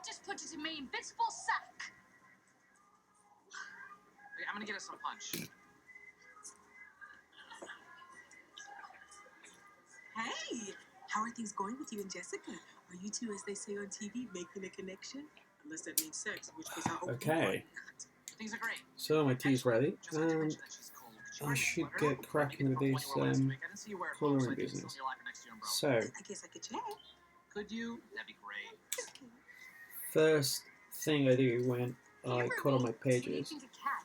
just put it in my invisible sack. Hey, I'm gonna get us some punch. Hey, how are things going with you and Jessica? Are you two, as they say on TV, making a connection? Unless that means sex, in which case I hope Okay. Things are great. So my tea is ready, Just had to and mention that she's cold. Could you I write should a letter? get cracking with When you this get the last week, I didn't see you wear it, coloring so I think it's business. still in your locker next to your umbrella. So, I guess I could check. Could you? That'd be great. first thing I do when I color my pages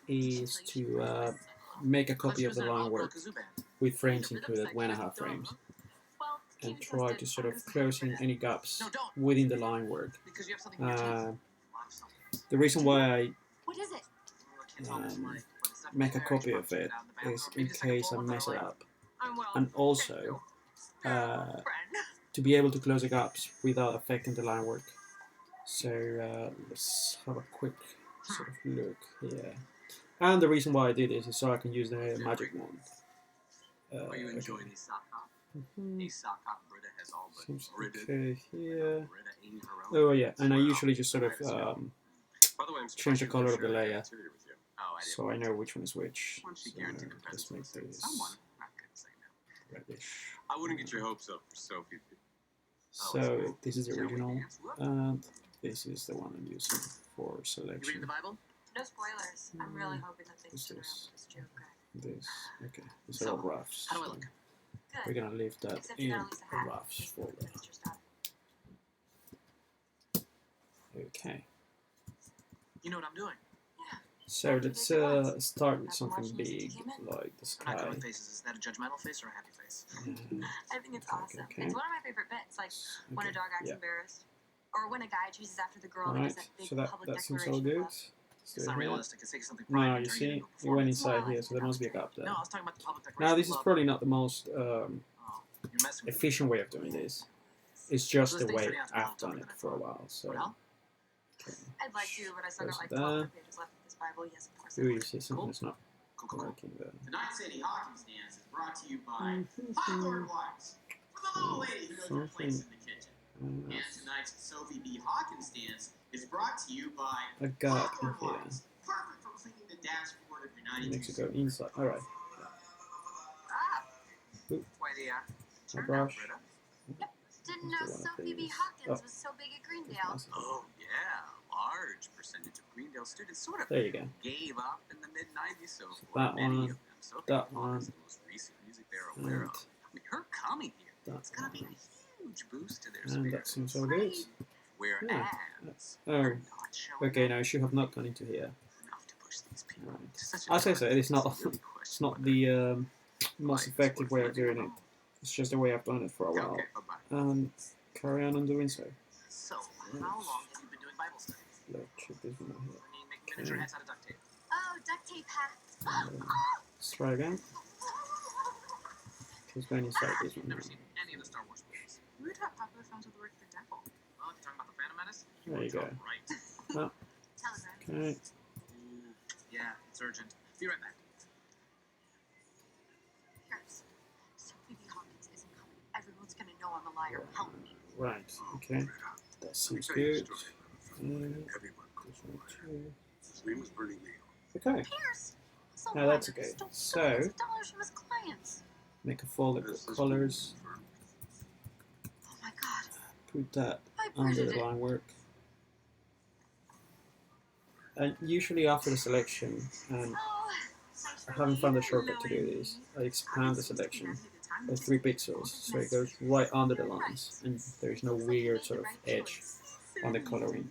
is to make a copy of the line work with frames included when I have frames, and try to sort of close in any gaps within the line work. Because you have something in your teeth. The reason why I What is it? make a copy of it is in case I mess it up, and also to be able to close the gaps without affecting the line work. So let's have a quick sort of look here. And the reason why I did this is so I can use the magic wand. Are you enjoying these sock hop? These sock hop Britta has all but Seems Britta. okay here. Britta ate her own. Oh yeah, and I usually just sort of By the way, I'm change the surprised color you of the shared layer, cafeteria with you. Oh, I didn't. so I know which one is which. Once she So guaranteed let's make this Someone. I couldn't say no. reddish. I wouldn't get your hopes up for Sophie. So this is the Shall we original, dance? Whoop. and this is the one I'm using for You reading selection. the Bible? No spoilers. I'm really hoping that they What's sit around this? with this joke guy. This, okay, these are all roughs. How do I so look? we're Good. gonna leave that Except in you the got at least a hat. roughs Just folder. furniture stuff. Okay, You know what I'm doing. so let's start with something big like the I'm not good sky. with faces. Is that a judgmental face or a happy face? I think it's Okay, awesome. okay. It's one of my favorite bits, like when a Okay, dog acts yeah. embarrassed, or when a guy chases after the girl and Alright, does that big so that public seems declaration all of good. love. It's So not here. realistic. It's taking something No, private and you turning it see, into a it went performance. inside Well, here, so there must be a gap there. No, I was talking about the public declaration Now this of is love. probably not the most Oh, you're messing with me. efficient way of doing this. It's just Those the things way turn out to be a I've lot tougher done it than I for a thought. while. So, Well, okay. I'd like to, but I still got Press like 12 more that. pages left of this Bible. Yes, of course. I Ooh, would. you see something's not cool. working there. Tonight's Sadie Hawkins dance is brought to you by Hawthorne Wines, for the little lady who knows her place in the kitchen. And tonight's Sophie B. Hawkins dance is brought to you by A gap in Hawthorne here. Wines, perfect for cleaning the dashboard of your 92 Makes it go inside. Alright, Ah, Why the my turn out, brush. Britta? didn't Let's know do one of Sophie B. these. Hawkins Oh. was so big at Greendale. That's Oh yeah, large percentage of Greendale students sort of There you go. gave up in the mid-90s. So So for that many one, of them, Sophie that B. one, Hawkins is the most recent music they're aware and of. I mean, her coming here, that it's gonna be one. a huge boost to their And that spirits. seems all good. Whereas Yeah. Oh, they're not showing okay, up no, I should have not gone into here. enough to push these people. Right. It's such a As I dark said, it's not place. You really it's question not whether the most life is effective worth way of living doing at it. all. It's just the way I've done it for a Okay, while, okay, bye-bye. and carry on doing so. So, how long have you been doing Bible study? Let's check this one out here. I mean, making miniature Okay. hats out of duct tape. Oh, duct tape hats. Let's try again. Let's go inside this one. Never seen any of the Star Wars movies. We were taught popular films with the work of the devil. Well, if you're talking about the Phantom Menace, There you go. right. Telegram. Okay. Yeah, it's urgent. Be right back. Here's Sophie B. Hawkins isn't coming. Everyone's gonna know I'm a liar. Help me. Right. Okay. That seems good. And this one too. His name was Bernie Lee. Okay. Pierce. Some No, that's liar okay. stole So- millions of dollars from his clients. Make a folder This with is colors. Oh my God. Put that I under printed the it. line work. And usually after the selection, and Oh, thanks I for haven't found a leaving, shortcut to do Louie. this, I expand the selection by 3 pixels so it goes right under the lines and there's no weird sort of edge on the coloring.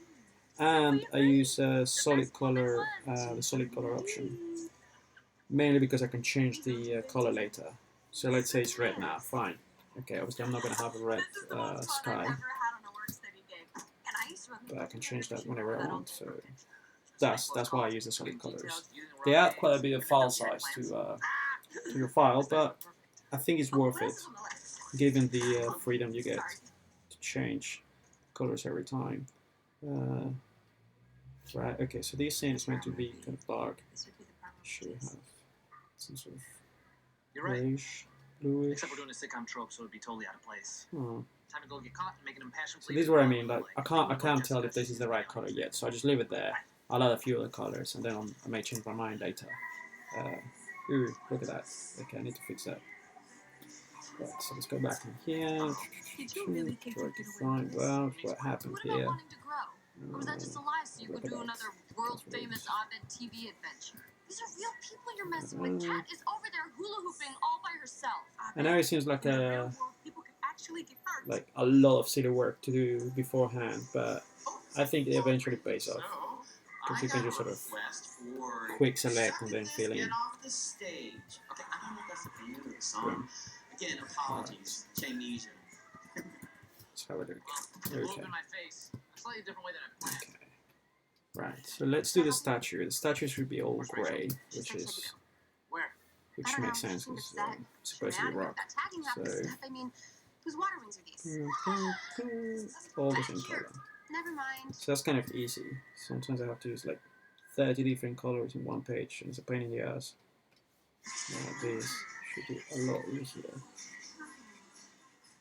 And I use solid color, the solid color option, mainly because I can change the color later. So let's say it's red now, fine. Okay, obviously I'm not going to have a red This is the most fun I've sky, ever had on a work study gig. And I used to run the but I can change that division whenever I that all want. day So worked. that's why I use the solid colors. They add quite a bit of file size to your file, but I think it's worth it given the freedom you get to change colors every time. Right, okay, so this scene is meant to be kind of dark. This would be the problem. Should have some sort of You're right. grayish, bluish. Except we're doing a sitcom trope, so it'd be totally out of place. Oh, Time time to go get caught and make an impassioned So plea. this is what I mean. Like I can't tell if this is the right color yet. So I just leave it there. I'll add a few other colors, and then I may change my mind later. Ooh, look at that. Okay, I need to fix that. Right, so let's go back in here. Did you really think Try you to could find well what happened What about here. wanting to grow? Or was that just a lie so you Look could at do that. another world-famous Ovid TV adventure? These are real people you're messing with. Kat is over there hula hooping all by herself. I know it seems like In the real world, people can actually get hurt. a lot of silly work to do beforehand, but I think it eventually pays off. Because you can just sort of quick select and then fill in. Get off the stage. Okay, I don't know if that's the theme of the song. Again, apologies. Amnesia. That's how I do it. A little Okay. bit in my face. A slightly different way than I planned. Okay. Right, so let's do the statue. The statue should be all grey, Where? which I don't makes know, sense she because was it's supposed to be rock. That tagging half the So stuff. I mean, whose water wings are these? all the same color. Never mind. So that's kind of easy. Sometimes I have to use like 30 different colors in one page, and it's a pain in the ass. This should be a lot easier.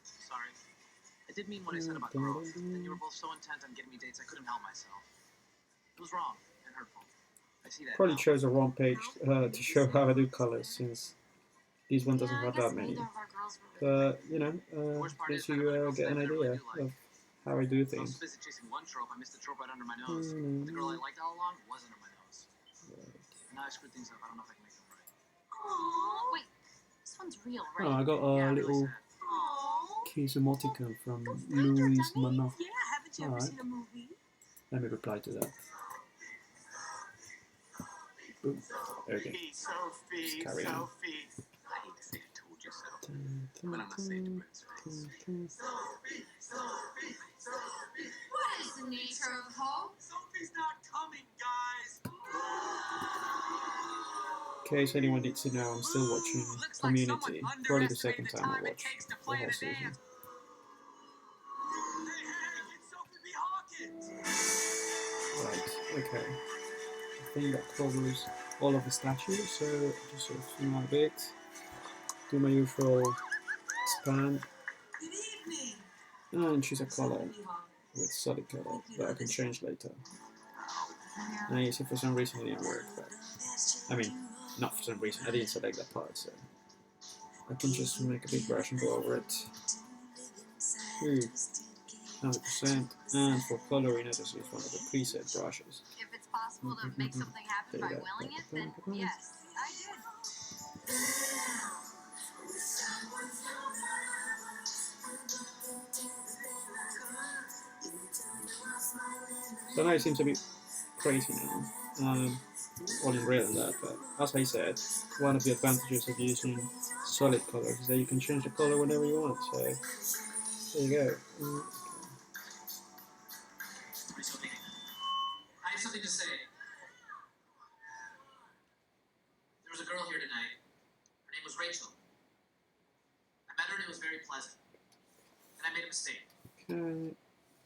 Sorry. I did mean what I said about growth. That you were both so intent on getting me dates I couldn't help myself. It was wrong and hurtful. I see that. Probably now. chose the wrong page to show how I do colors, since this one doesn't have that many. But you know, lets you get an idea of how I do I was things. so busy chasing one trope, I missed the trope right under my nose. The girl I liked all along wasn't on my nose. Now I screwed things up. I don't know if I can make them right. Aww. Wait, this one's real, right? Oh, I got a Yeah, really little sad. Aww. kiss emoticon from Go find her, Louise dummy. Manoff. Yeah, haven't you ever Alright. seen a movie? Let me reply to that. Boom. Okay. Sophie, carry on. Sophie. I hate to say I told you so, but I'm not saying to Brent's face. What is the nature of hope? Sophie's not coming, guys. In case anyone needs to know, I'm still watching Looks like Community. someone Probably the second underestimated the time I time it watch takes to the play whole the season. dance. Hey, it's Sophie B. Hawkins. Right, okay. I think that covers all of the statues, so just sort of zoom out a bit. Do my usual expand Good evening. and choose a color Sophie B. Hawkins. with solid color that I can change later. And you see, for some reason it didn't work, but I mean, not for some reason, I didn't select that part, so I can just make a big brush and go over it. 100%, and for coloring I just use one of the preset brushes. If it's possible to make something happen by willing it, then yes, I did. So now it seems a bit crazy now, all in red and that, but as I said, one of the advantages of using solid colors is that you can change the color whenever you want, so there you go. Sophie, I have something to say. There was a girl here tonight. Her name was Rachel. I met her and it was very pleasant. And I made a mistake.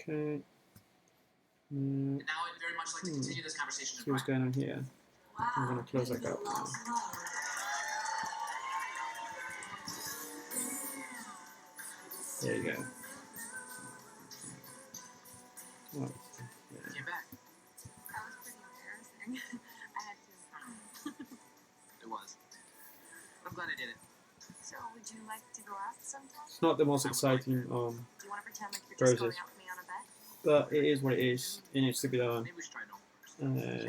Okay. And now I'd very much like to continue this conversation in See what's private. going on here. I'm gonna close that up now. There you go. Oh, I came back. That was pretty embarrassing. I had to. It was. But I'm glad I did it. So, would you like to go out sometime? it's not the most exciting Do you want to pretend like you're just Process. going out with me on a bet? but it is what it is. It needs to be done. Maybe we should try Nome first. And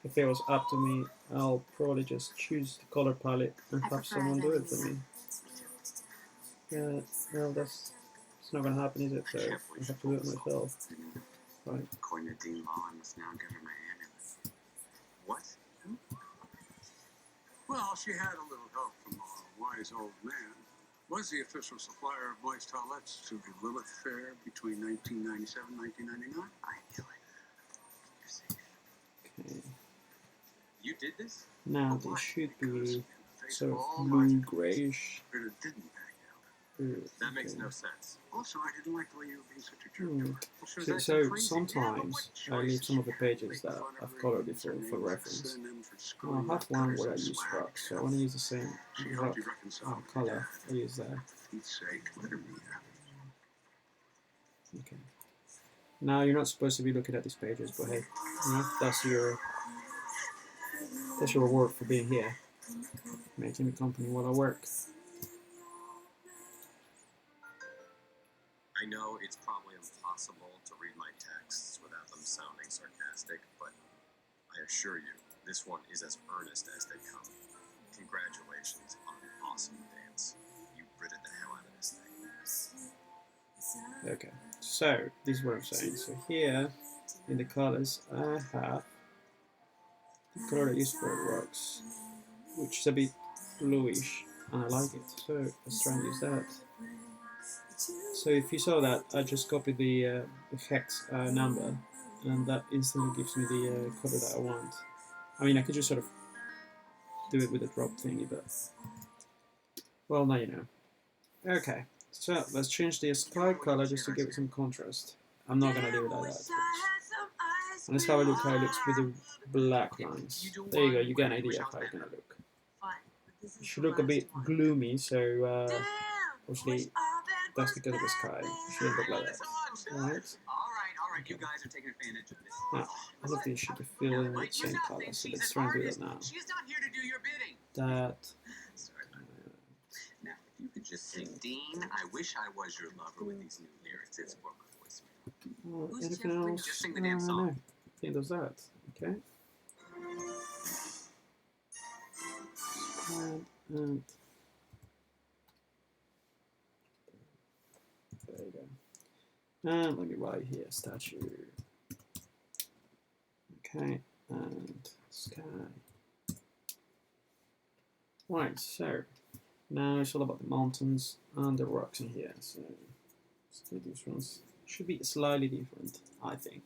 if it was up to me, I'll probably just choose the color palette and I have prefer someone do it Evan's. for me. Yeah, no, it's not gonna happen, is it? So I have to do it myself. Right. According to Dean Law, I must now give her my amulet. What? Well, she had a little help from a wise old man. Was the official supplier of moist towelettes to the Lilith Fair between 1997 and 1999. I knew it. You're safe. Okay. You did this? Now But they why? should Because be in the face sort of of all blue logic, greyish. Britta didn't back out. That makes Okay. no sense. Also, I didn't like the way you were being such a jerk Hmm. to her. Well, she was So, acting so crazy. sometimes Yeah, I but leave some of the what pages choice? that Make fun of I've her, colored use her before for name as a reference. synonym for I'll screwing have up one cutters where I and use swag rocks, so tail. I want to use the same She rock helped you reconcile with your colour dad. I use there. For Pete's sake, let her be happy. Okay. Now you're not supposed to be looking at these pages, but hey, you know, that's your reward for being here, making me company while I work. I know it's probably impossible to read my texts without them sounding sarcastic, but I assure you, this one is as earnest as they come. Congratulations on an awesome dance. You Britted the hell out of this thing. Okay, so this is what I'm saying. So here, in the colors, I have the color that I use for the rocks, which is a bit bluish, and I like it. So let's try and use that. So if you saw that, I just copied the hex number, and that instantly gives me the color that I want. I mean, I could just sort of do it with the drop thingy, but well, now you know. Okay, so let's change the sky color just to give it some contrast. I'm not gonna do it like that. And let's have a look how it looks with the black lines. There you go, you get an idea of how it's gonna look. It should look a bit gloomy, so obviously that's because of the sky. It shouldn't look like that. Alright. You guys are taking advantage of this. Now, all of these should be filled in with the same color, so let's try and do that now. She's not here to do your bidding. That. Now, if you could just sing Dean, I wish I was your lover with these new lyrics. It's for my voicemail. Anything else? Just sing the damn song. No. I think does that. Okay. And there you go. And let me write here statue. Okay, and sky. Right, so now it's all about the mountains and the rocks in here. So let's do these ones. Should be slightly different, I think.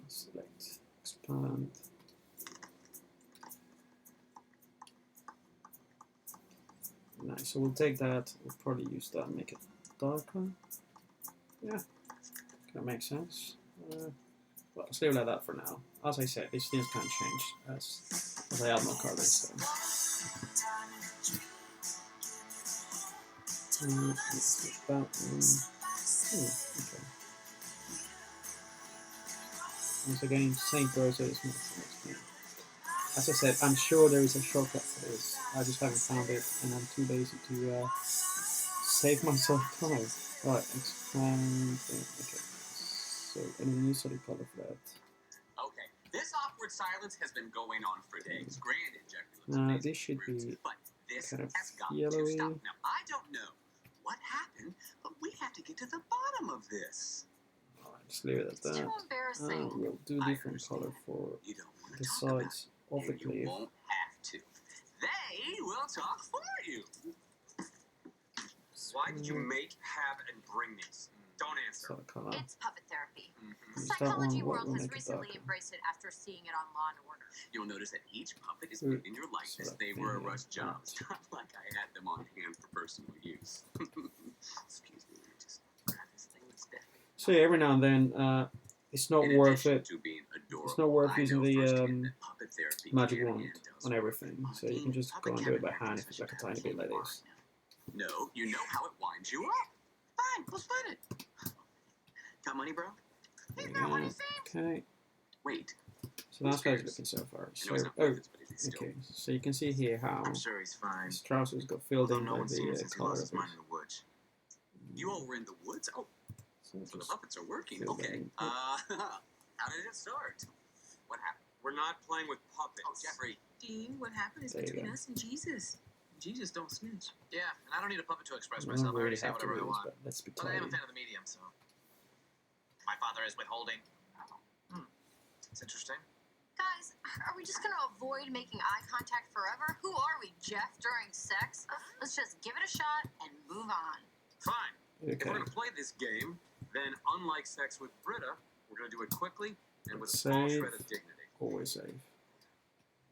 Select, expand. Nice, so we'll take that, we'll probably use that and make it darker. Yeah, that makes sense. Well, let's leave it like that for now. As I said, these things can change as I add more colors. So. Let's switch that one. Okay. Once again, same process. As I said, I'm sure there is a shortcut for this. I just haven't found it, and I'm too lazy to save myself time. Right, expand. Okay. So, any new solid color for that? Okay, this awkward silence has been going on for days. Granted, this should be but this kind of has got yellowy. to stop. Now, I don't know what happened, but we have to get to the bottom of this. Just leave it at that. Too embarrassing. We'll do different color for You don't want the to talk about sides of the and you cliff. won't have to. They will talk for you. Why did you make, have, and bring these? Don't answer. Solid color. It's puppet therapy. The Use that psychology one, world we'll has make it recently darker. embraced it after seeing it on Law and Order. You'll notice that each puppet is Ooh, made in your likeness. so They that were thing, rush yeah. jobs, not like I had them on hand for personal use. Excuse me, let me just grab this thing that's definitely. So yeah, every now and then, it's not In worth addition it. to being adorable, It's not worth I using know the firsthand that puppet therapy magic can wand and does on work. everything. So you can just go and do it by hand if it's like a tiny bit like this. No, you know how it winds you up. Fine, we'll split it. Got money, bro? There we go. Okay, Wait. so that's how it's looking so far. I know So, he's not oh, with us, but is he still? okay. So you can see here how I'm sure he's fine. his trousers got filled Although in no by one's seen him the since he color lost of his it. mind in the woods. You all were in the woods? Oh, So so the just puppets are working. fill that Okay. in. How did it start? What happened? We're not playing with puppets. Oh, Jeffrey. Dean, what happened is There you between go. us and Jesus. Jesus don't snitch. Yeah, and I don't need a puppet to express I myself. don't I already really say have to whatever I do this, want. but let's be But I am a tidy. fan of the medium, so. My father is withholding. It's interesting. Guys, are we just gonna avoid making eye contact forever? Who are we, Jeff, during sex? Let's just give it a shot and move on. Fine. If Okay. we're going to play this game, then unlike sex with Britta, we're going to do it quickly and with a Let's small save. shred of dignity. Always save.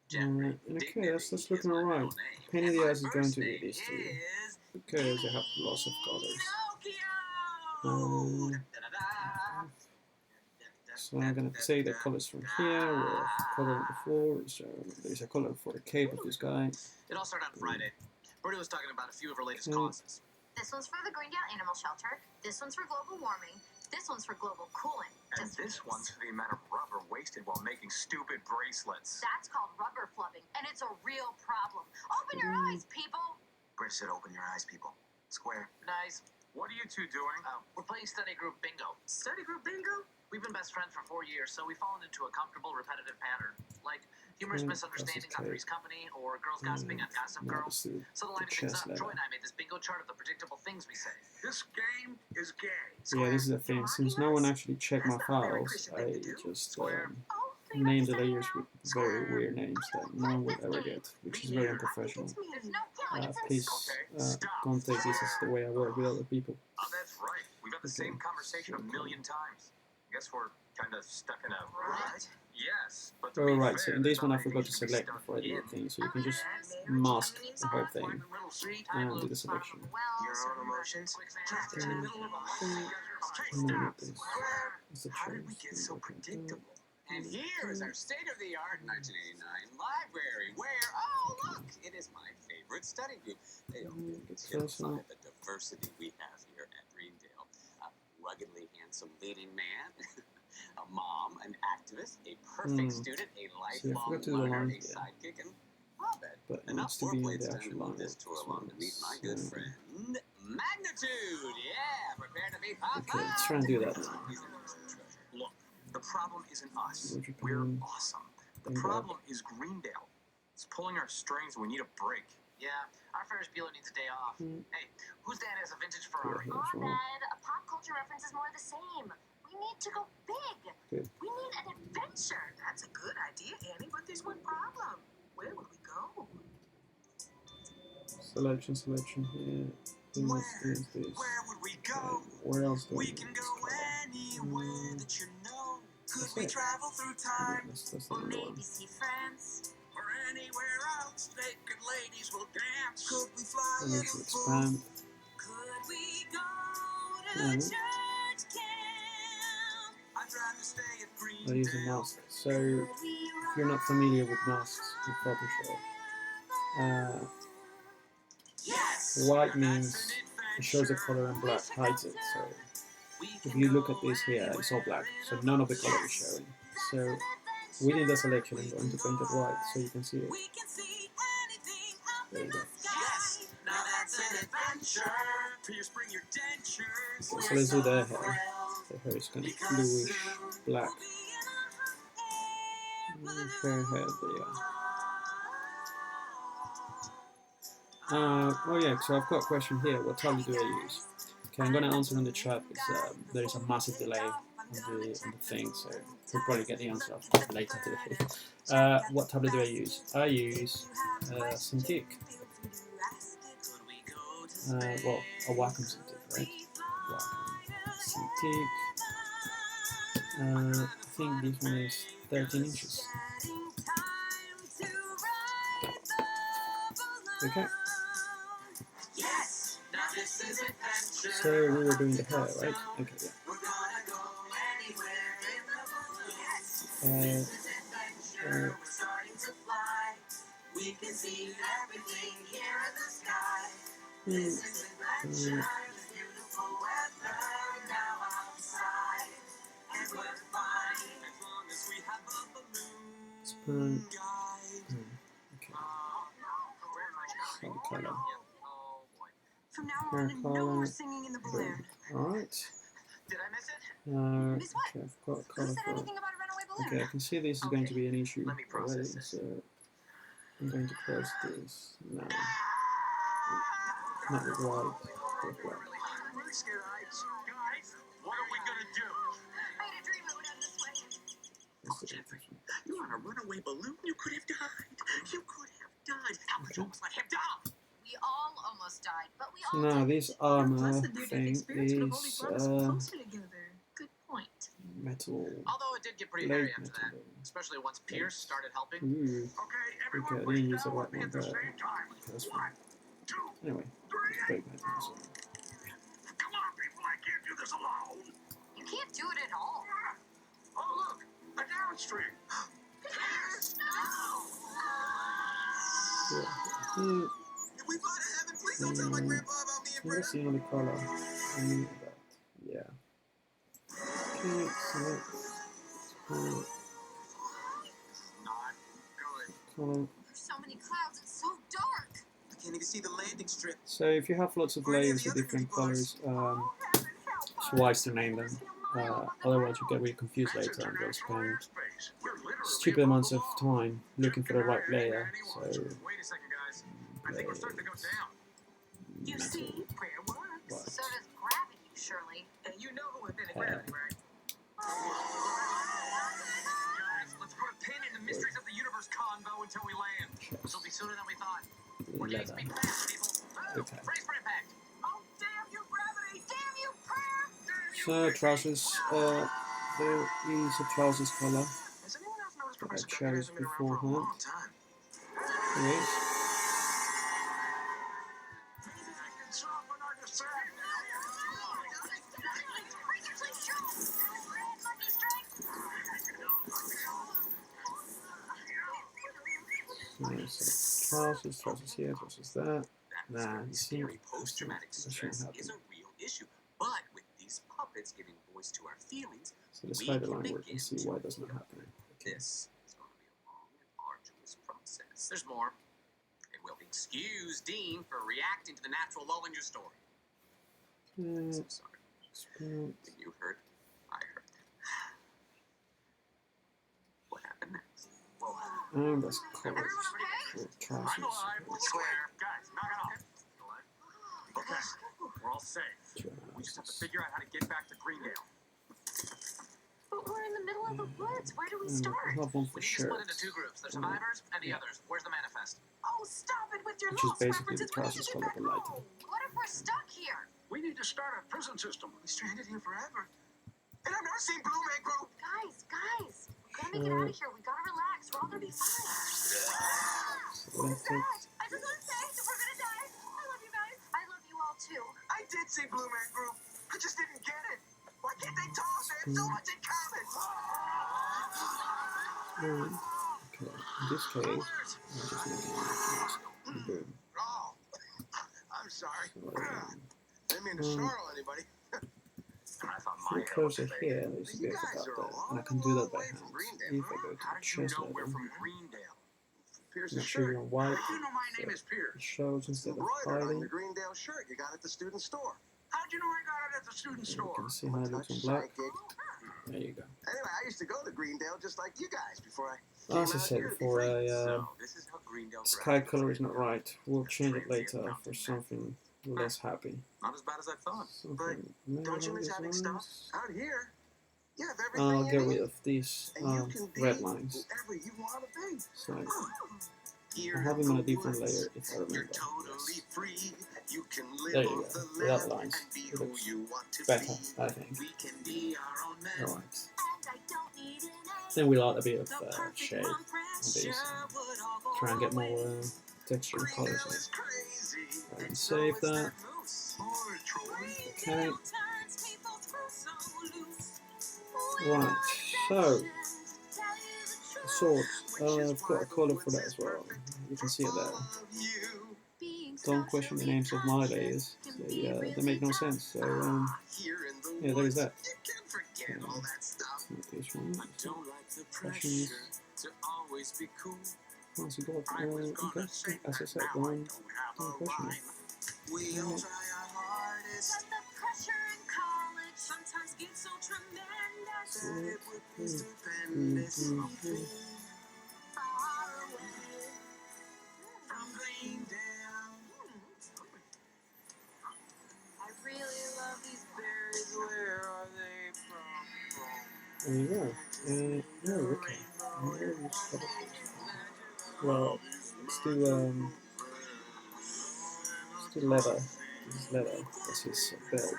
Jeffrey, Okay, that's dignity looking is my alright. middle name, Pain in and the my ass is going first to be name these two is because they have lots of colors. Pinocchio! Um, So I'm gonna take the colors from here. We have color on the floor. So there's a color for the cape of this guy. It all started on Friday. Bertie was talking about a few of her latest Okay. causes. This one's for the Greendale Animal Shelter. This one's for global warming. This one's for global cooling. And Just in this case. one's for the amount of rubber wasted while making stupid bracelets. That's called rubber flubbing, and it's a real problem. Open your eyes, people. Bridge said, open your eyes, people. Square. Nice. What are you two doing? We're playing study group bingo. Study group bingo? We've been best friends for 4 years, so we've fallen into a comfortable, repetitive pattern. Like humorous misunderstandings on Three's Company, or girls gossiping on Gossip Girl. So to line things up, Troy and I made this bingo chart of the predictable things we say. This game is gay. Yeah, this is the thing. Since no one actually checked my files, I just named the layers with very weird names that no one will ever get, which is very unprofessional. There's no killing. Please don't take this as the way I work with other people. Oh, that's right. We've had the same conversation a million times. I guess we're kind of stuck in a rut. Yes, but to be Alright, so fair, in this one I there's forgot to nothing select to be before I do the stuck thing, so you can just mask the whole thing and do the selection. Your own emotions. Trapped in the middle of a And then with this, it's the How did we choice. get so predictable? And here is our state-of-the-art 1989 library, where, oh, look, it is my favorite study group. They don't It's get also by the diversity we have here at Greendale. A ruggedly handsome leading man, a mom, an activist, a perfect student, a lifelong forgot to do the learner, lines a there. sidekick, and Robin. but it Enough needs to be in foreplay, the it's time actual to line. move this tour So along to meet my good it's, friend, Magnitude. Yeah, prepare to meet Papa. okay, let's try and do that. He's an innocent treasure. Look, the problem isn't us. Would you We're come awesome. The in problem is Greendale. It's pulling our strings and we need a break. Yeah, our Ferris Bueller needs a day off. Hmm. Hey, whose dad has a vintage Yeah, Ferrari? that's Aw, wrong. Ned, a pop culture reference is more the same. We need to go big. Good. We need an adventure. That's a good idea, Annie, but there's one problem. Where would we go? Selection here. This. Where would we Okay, go? where else do We we can need go this color? anywhere that you know. Could That's we it. travel through Yeah, time that's Or the other one. maybe see France. or anywhere else? Naked ladies will dance. Could we fly I in need a to boat? expand. Could we go Mhm. to church camp? I'd rather stay at I use a Greendale. mask. So if you're not familiar with masks in Photoshop, Yes! white Now means that's an it shows the adventure. color and black hides it. So We if can you look go at this here, it's all black. anywhere So in none of the the color is showing. So within the selection, I'm going to paint it white so you can see it. We can see anything up There in you the go. Yes! sky. Now that's an adventure. Till you spring your dentures. Okay, so let's do their hair. The hair is kind of bluish black. We'll be in a hot air balloon. Fair hair, there you go. Oh yeah, so I've got a question here. What tablet do I use? Okay, I'm gonna answer in the chat because there is a massive delay on the thing, so we'll probably get the answer later today. What tablet do I use? I use Cintiq. Well, a Wacom Cintiq, right? Wacom Cintiq. I think this one is 13 inches. Okay. Yes! Now this is adventure. So we were doing the hair, right? Okay, yeah. We're gonna go anywhere in the balloon. Yes! This is adventure. We're starting to fly. We can see everything here in the sky. This is adventure. The beautiful weather now outside. And we're fine as long as we have a balloon Spoon. guide. Okay. So the color. Oh boy. From now Hair on, no color. more singing in the balloon. Alright. Did I miss it? Miss what? Okay, I've got a Who color said for it. anything about a runaway balloon? Okay, I can see this is going to be an issue Let me already, process it. so I'm going to close this now. Not with white, with black. I'm really scared. Guys, what are we gonna do? I had a dream it would end this way. That's the difference. You're on a runaway balloon. You could have died. You could have died. How could you almost let him die? We all almost died, but we So all now did. this Plus, armor the near-death thing experience would have only is brought us closer together. Good point. metal, Although it did get pretty blade hairy after that, metal. especially once Pierce started helping. Ooh, Okay, okay, everyone I push didn't use the down white with me one at the there. same time. Okay, that's 1, fine. 2, Anyway, 3. blade metal. So. Come on, people, I can't do this alone. You can't do it at all. Oh, look, a downstream. Pierce, no! Yeah. If we fly to heaven, please don't tell my grandpa about me and Let's see another color. I need that. Yeah. Okay, select. Not good. Color. There's so many clouds, it's so dark. I can't even see the landing strip. So if you have lots of layers of different colors, it's wise to name them. Otherwise you get really confused later and you'll spend stupid amounts of time looking for the right layer. So Wait a second, guys. I think we're starting to go down. You metal, see, prayer works. white, So does gravity, surely. And you know who invented hair, gravity, right? Guys, let's put a pin in the mysteries of the universe convo until we land. This will be sooner than we thought. leather. Speak fast, people. Okay. Brace for impact. Oh, damn you, gravity! Damn you, prayer! So trousers, there is a trousers color. Has anyone else noticed That I Professor Ducker chose hasn't been around for a beforehand. long time? There is. Maybe I can soften our descent. So trousers here, trousers there. Nah, you see, Scary post-traumatic that shouldn't stress happen. is a real issue. But with these puppets giving voice to our feelings, So the spider line work and see why that's not happening. this is going to be a long and arduous process. There's more. It will excuse Dean for reacting to the natural lull in your story. I'm so sorry. Expand. When you heard, I heard. What happened next? And that's colors. Everyone okay? With trousers. Swear. Guys, knock it off. Okay, we're all safe. We just have to Trousers. figure out how to get back to Greendale. But we're in the middle of the woods. Where do we And start? I have one for We need to split into shirts, two groups. The survivors and the others. Where's the manifest? Oh, stop it with your which is lost basically the references. We trousers need to get color back for lighting. home. What if we're stuck here? We need to start a prison system. We stranded here forever. And I've never seen Blue Man Group. Guys, we gotta make it out of here. We gotta relax. We're all gonna be fine. Select it. I just wanna say that we're gonna die. I love you guys. I love you all too. I did see Blue Man Group. I just didn't get it. Why can't they talk? They have so much in common. Okay, in this case, I'm just making a mask. Boom. Oh, I'm sorry. So, Didn't mean to snarl anybody. I thought if you closer here, there's a You bit guys about are a that, and I can do long that by way hand. from Greendale, If I go to How the did you chest know we're level, from Greendale? Pierce's make sure shirt. you're on white, You know my name so is Pierce. it shows instead of Embroidered on hiding. your Greendale shirt you got at the student store. How'd you know I got it at the student And you store? can see how it looks on black. There you go. Anyway, I used to go to Greendale just like you guys before I As I out said here to be before, free. So, this is how Greendale sky graduates. color is not right. We'll change it later for something less happy. Not as bad as I thought. Something Don't you miss having stuff lines. out here? You have everything I'll you get need, rid of these and you can be red lines. whoever you want to be. So Here I'll have them in on a the different woods, layer if I You're remember. totally Yes. free. You can live There you off go. the Without land lines, and be it who looks you want to better, be. I think. We can be our own man. Alright. And I don't need an A. Then we'll add a bit of shade on these. Try and get more texture and colors Greendale in is crazy. it. And So save is that. moose. Okay. Right, so swords. I've got a color for that as well. You can see it there. Don't question the names of my layers. They make no sense. So Here in the yeah, there's woods, that. you can forget all that stuff. Not this one. I don't like the Questions. pressure to always be cool. Once you got I was gonna okay. say As I that said, now I don't don't question have it. a rhyme. We all try our hardest. But the pressure in college Sometimes get so tremendous. That it would be stupendous. far away. From Greendale. I really love these berries. Where are they from? There you go. No, okay. Well, let's do leather. This is leather. This is a belt.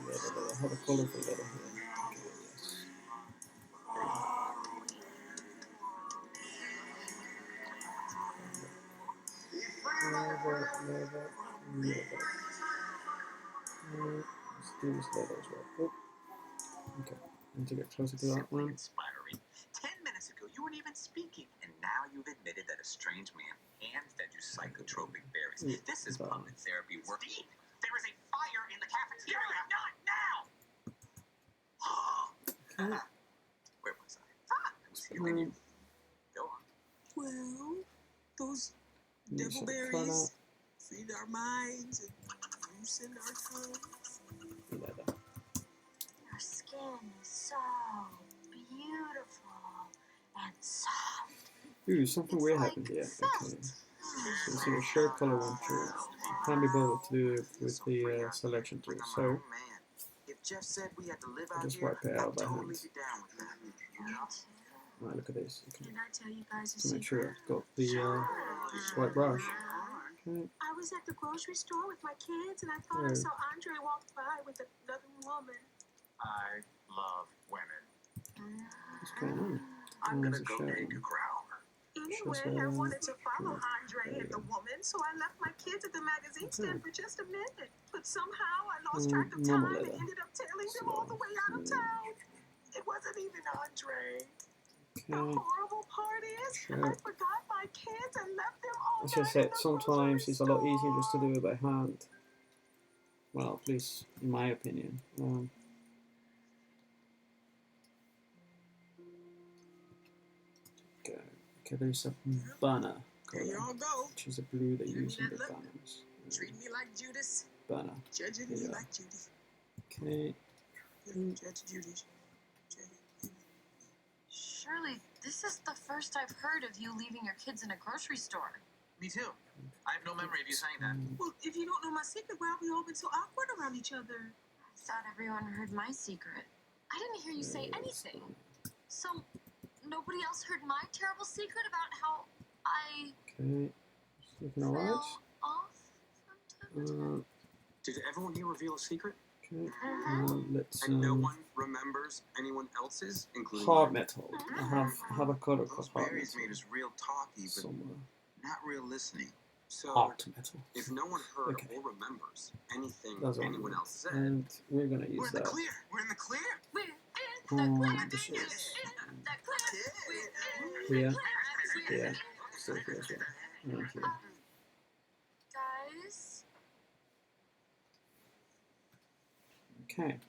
Leather. I have a color for leather here. Okay, yes. Leather. Let's do this leather as well. Oh. Okay. Need to get closer to that one. Inspiring. 10 minutes ago, you weren't even speaking, and Now you've admitted that a strange man hand-fed you psychotropic berries. This is Banana. puppet therapy work. Steve, there is a fire in the cafeteria. Not now! Where was I? I was healing you. Go on. Well, those Use devil some colour. berries feed our minds and loosen our tongues. Leather. Your skin is so beautiful and soft. Ooh, something It's weird like happened here. felt. Okay. So you see the shirt color went through. Can't be bothered to do it with the selection tool. So Man, if Jeff said we had to live I out just here, wipe it out I'd by totally hand. be down with that. You know? Right, look at this. Okay. Did I tell you guys a So make secret? sure I've got the white brush. Okay. I was at the grocery store with my kids and I thought I Oh. saw Andre walk by with another woman. I love women. What's going on? I'm There's gonna a go shirt take on. a growl. Anyway, I wanted to follow Yeah. Andre There you and the go. woman, so I left my kids at the magazine stand Okay. for just a minute. But somehow I lost track of Normal time and leather. ended up tailing them So, all the way out of town. It wasn't even Andre. The Okay. horrible part is, I Sure. forgot my kids and left them all As I night in said, the sometimes grocery it's a lot easier store. just to do it by hand. Well, at least in my opinion. Okay, there's a banner There color, y'all go. which is a blue they Give me use in that the look. banners. Treating me like Judas, Banner. judging Yeah. me like Judy. Okay. Judge Judy. Shirley, this is the first I've heard of you leaving your kids in a grocery store. Me too. I have no memory of you saying that. Well, if you don't know my secret, why have we all been so awkward around each other? I thought everyone heard my secret. I didn't hear you say anything. So, nobody else heard my terrible secret about how I Okay. It's looking alright. fell off from time to time? Did everyone here reveal a secret? Okay. Mhm. Let's And no one remembers anyone else's, including hard mine? metal. I have a color called Those hard berries made metal us real talky, but somewhere. not real listening. So, Hard metal. if no one heard Okay. or remembers anything That's all. anyone else said, And we're gonna We're use in the that clear. We're in the clear. We're in the on clear. the We're shirts. in the clear. We're in Here. the clear. Yeah. Still here as well. And here. Guys, Okay.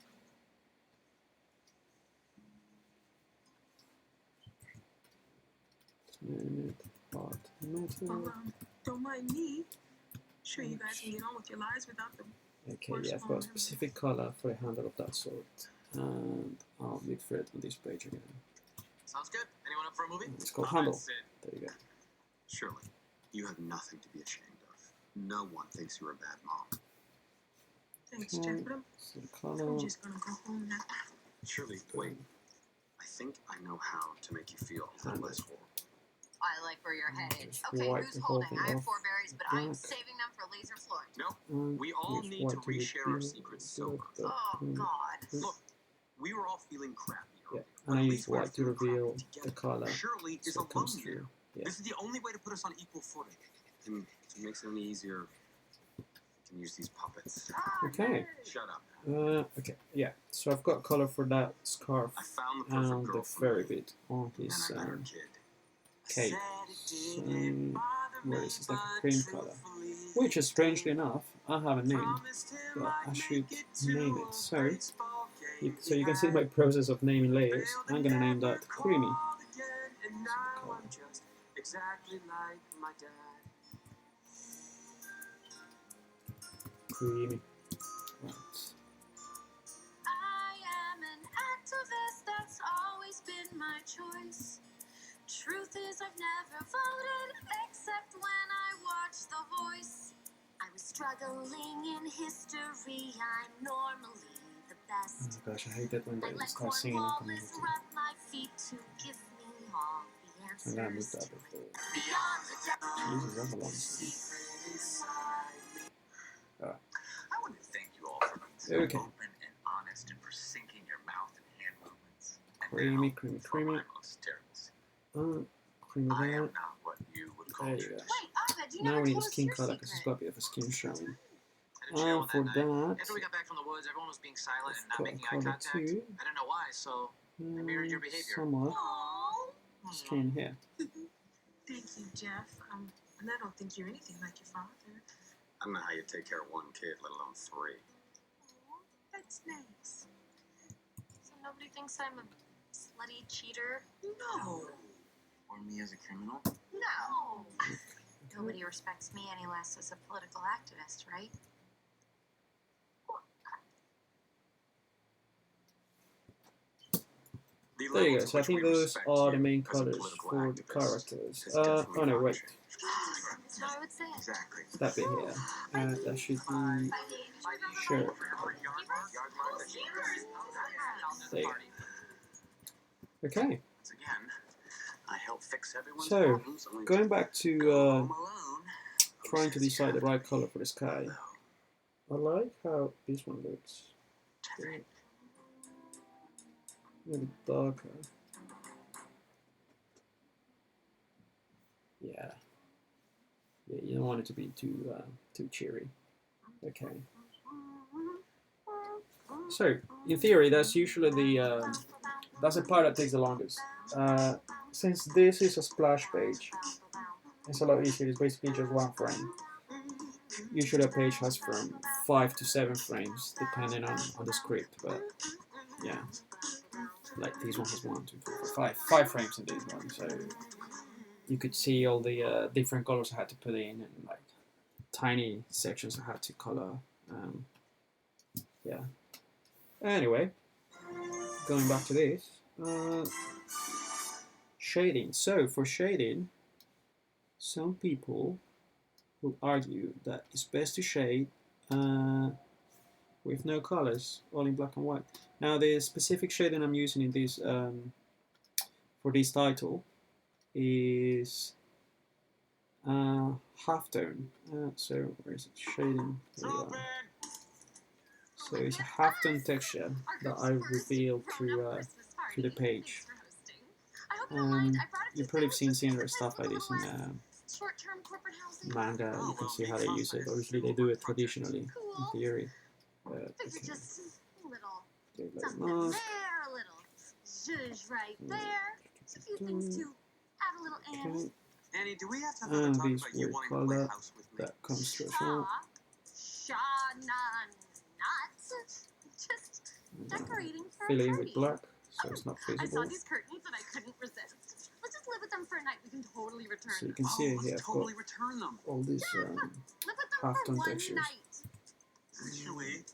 Hard Well, metal. don't mind me. Sure, you guys can get on with your lives without them. Okay, yeah, I've got a specific color for a handle of that sort. And I'll read through it on this page again. Sounds good. Anyone up for a movie? It's called handle. That's it. There you go. surely you have nothing to be ashamed of. No one thinks you're a bad mom. Thanks, Okay. Jeff, but So the I'm color. just gonna go home now. Surely, wait. I think I know how to make you feel a little less horrible. I like where you're headed. Just Okay, wipe who's the whole holding? thing I have off 4 berries, but I'm black. saving them for laser Floyd. No, And we all use need to white reshare our reveal secrets the- sober. the- Oh, God. Look, we were all feeling crappy Yeah, earlier. and but I at use least we're white to feeling reveal crappy the together. color Shirley is so it comes alone through. now. Yeah. This is the only way to put us on equal footing. And if it makes it any easier, we can use these puppets. Okay. Shut up. Okay, yeah. So I've got color for that scarf I found the perfect and girl the for fairy me. bit on And then his I met her kid. cape. So, where is it? Like a cream color. Which is strangely enough, I have a name, but I should name it. So you can see my process of naming layers. I'm gonna name that Creamy. And now I'm just exactly like my dad. Creamy. Right. I am an activist, that's always been my choice. Truth is, I've never voted except when I watched The Voice. I was struggling in history, I'm normally the best. Oh gosh, I hate it when I they let start singing in Cornwallis community. rub my feet to give me all the I'm gonna move answers. that before. Beyond the devil, Jesus, that's a long song. secret inside me. I want to thank you all for being so Okay. open and honest and for syncing your mouth and hand movements. And Creamy, now, creamy, for creamy. my most terrible sin. Creamy I am that. not what you would call There you go. traditional. Wait, Abed, you Now never we need a told us skin your color because it's secret. got a bit of a skin showing. Had a chill And for that night. After we that, got back from the woods, everyone was being silent and I've not got making eye color contact. I too. didn't know why, so I mirrored your behavior. Somewhat. Aww. Just came here. Thank you, Jeff. And I don't think you're anything like your father. I don't know how you take care of one kid, let alone three. Oh, that's nice. So nobody thinks I'm a slutty cheater? No. Or me as a criminal? No. Nobody respects me any less as a political activist, right? The There you level go. to So I which think we those respect are the you main as a colors political for the activist characters. is Oh definitely no, not wait. changed. That's how I would say it. Exactly. That bit here. That should be sure. There you go. Okay. Once again, I help fix everyone's So, problems. going back to Alone. trying to decide the right color for the sky. I like how this one looks. Maybe darker. Yeah. Yeah, you don't want it to be too cheery. Okay. So, in theory, that's usually the that's the part that takes the longest. Since this is a splash page, it's a lot easier. It's basically just one frame. Usually a page has from 5 to 7 frames, depending on the script. But yeah, like this one has 1, 2, 3, 4, 5 frames in this one. So you could see all the different colors I had to put in, and like tiny sections I had to color. Yeah. Anyway, going back to this, shading. So for shading, some people will argue that it's best to shade with no colors, all in black and white. Now the specific shading I'm using in this for this title is halftone. So where is it? Shading. There you are. So it's a halftone texture that I revealed through the page. You've probably seen similar stuff like this in manga. You can see how they use it. Obviously, they do it traditionally in theory. Okay. Just a little Do it like something mask. there, a little zhuzh right there. A few things to add a little Annie. Okay. Annie, do we have to have another And talk this about you weird wanting to play color house with me? that comes through as well. Not. Just decorating for a Fill in party. with black, so it's not I saw visible. these curtains and I couldn't resist. Let's just live with them for a night. We can totally return So you them. can see it let's here. I've got totally return them. all these Live with them for halftone one textures. night. Actually,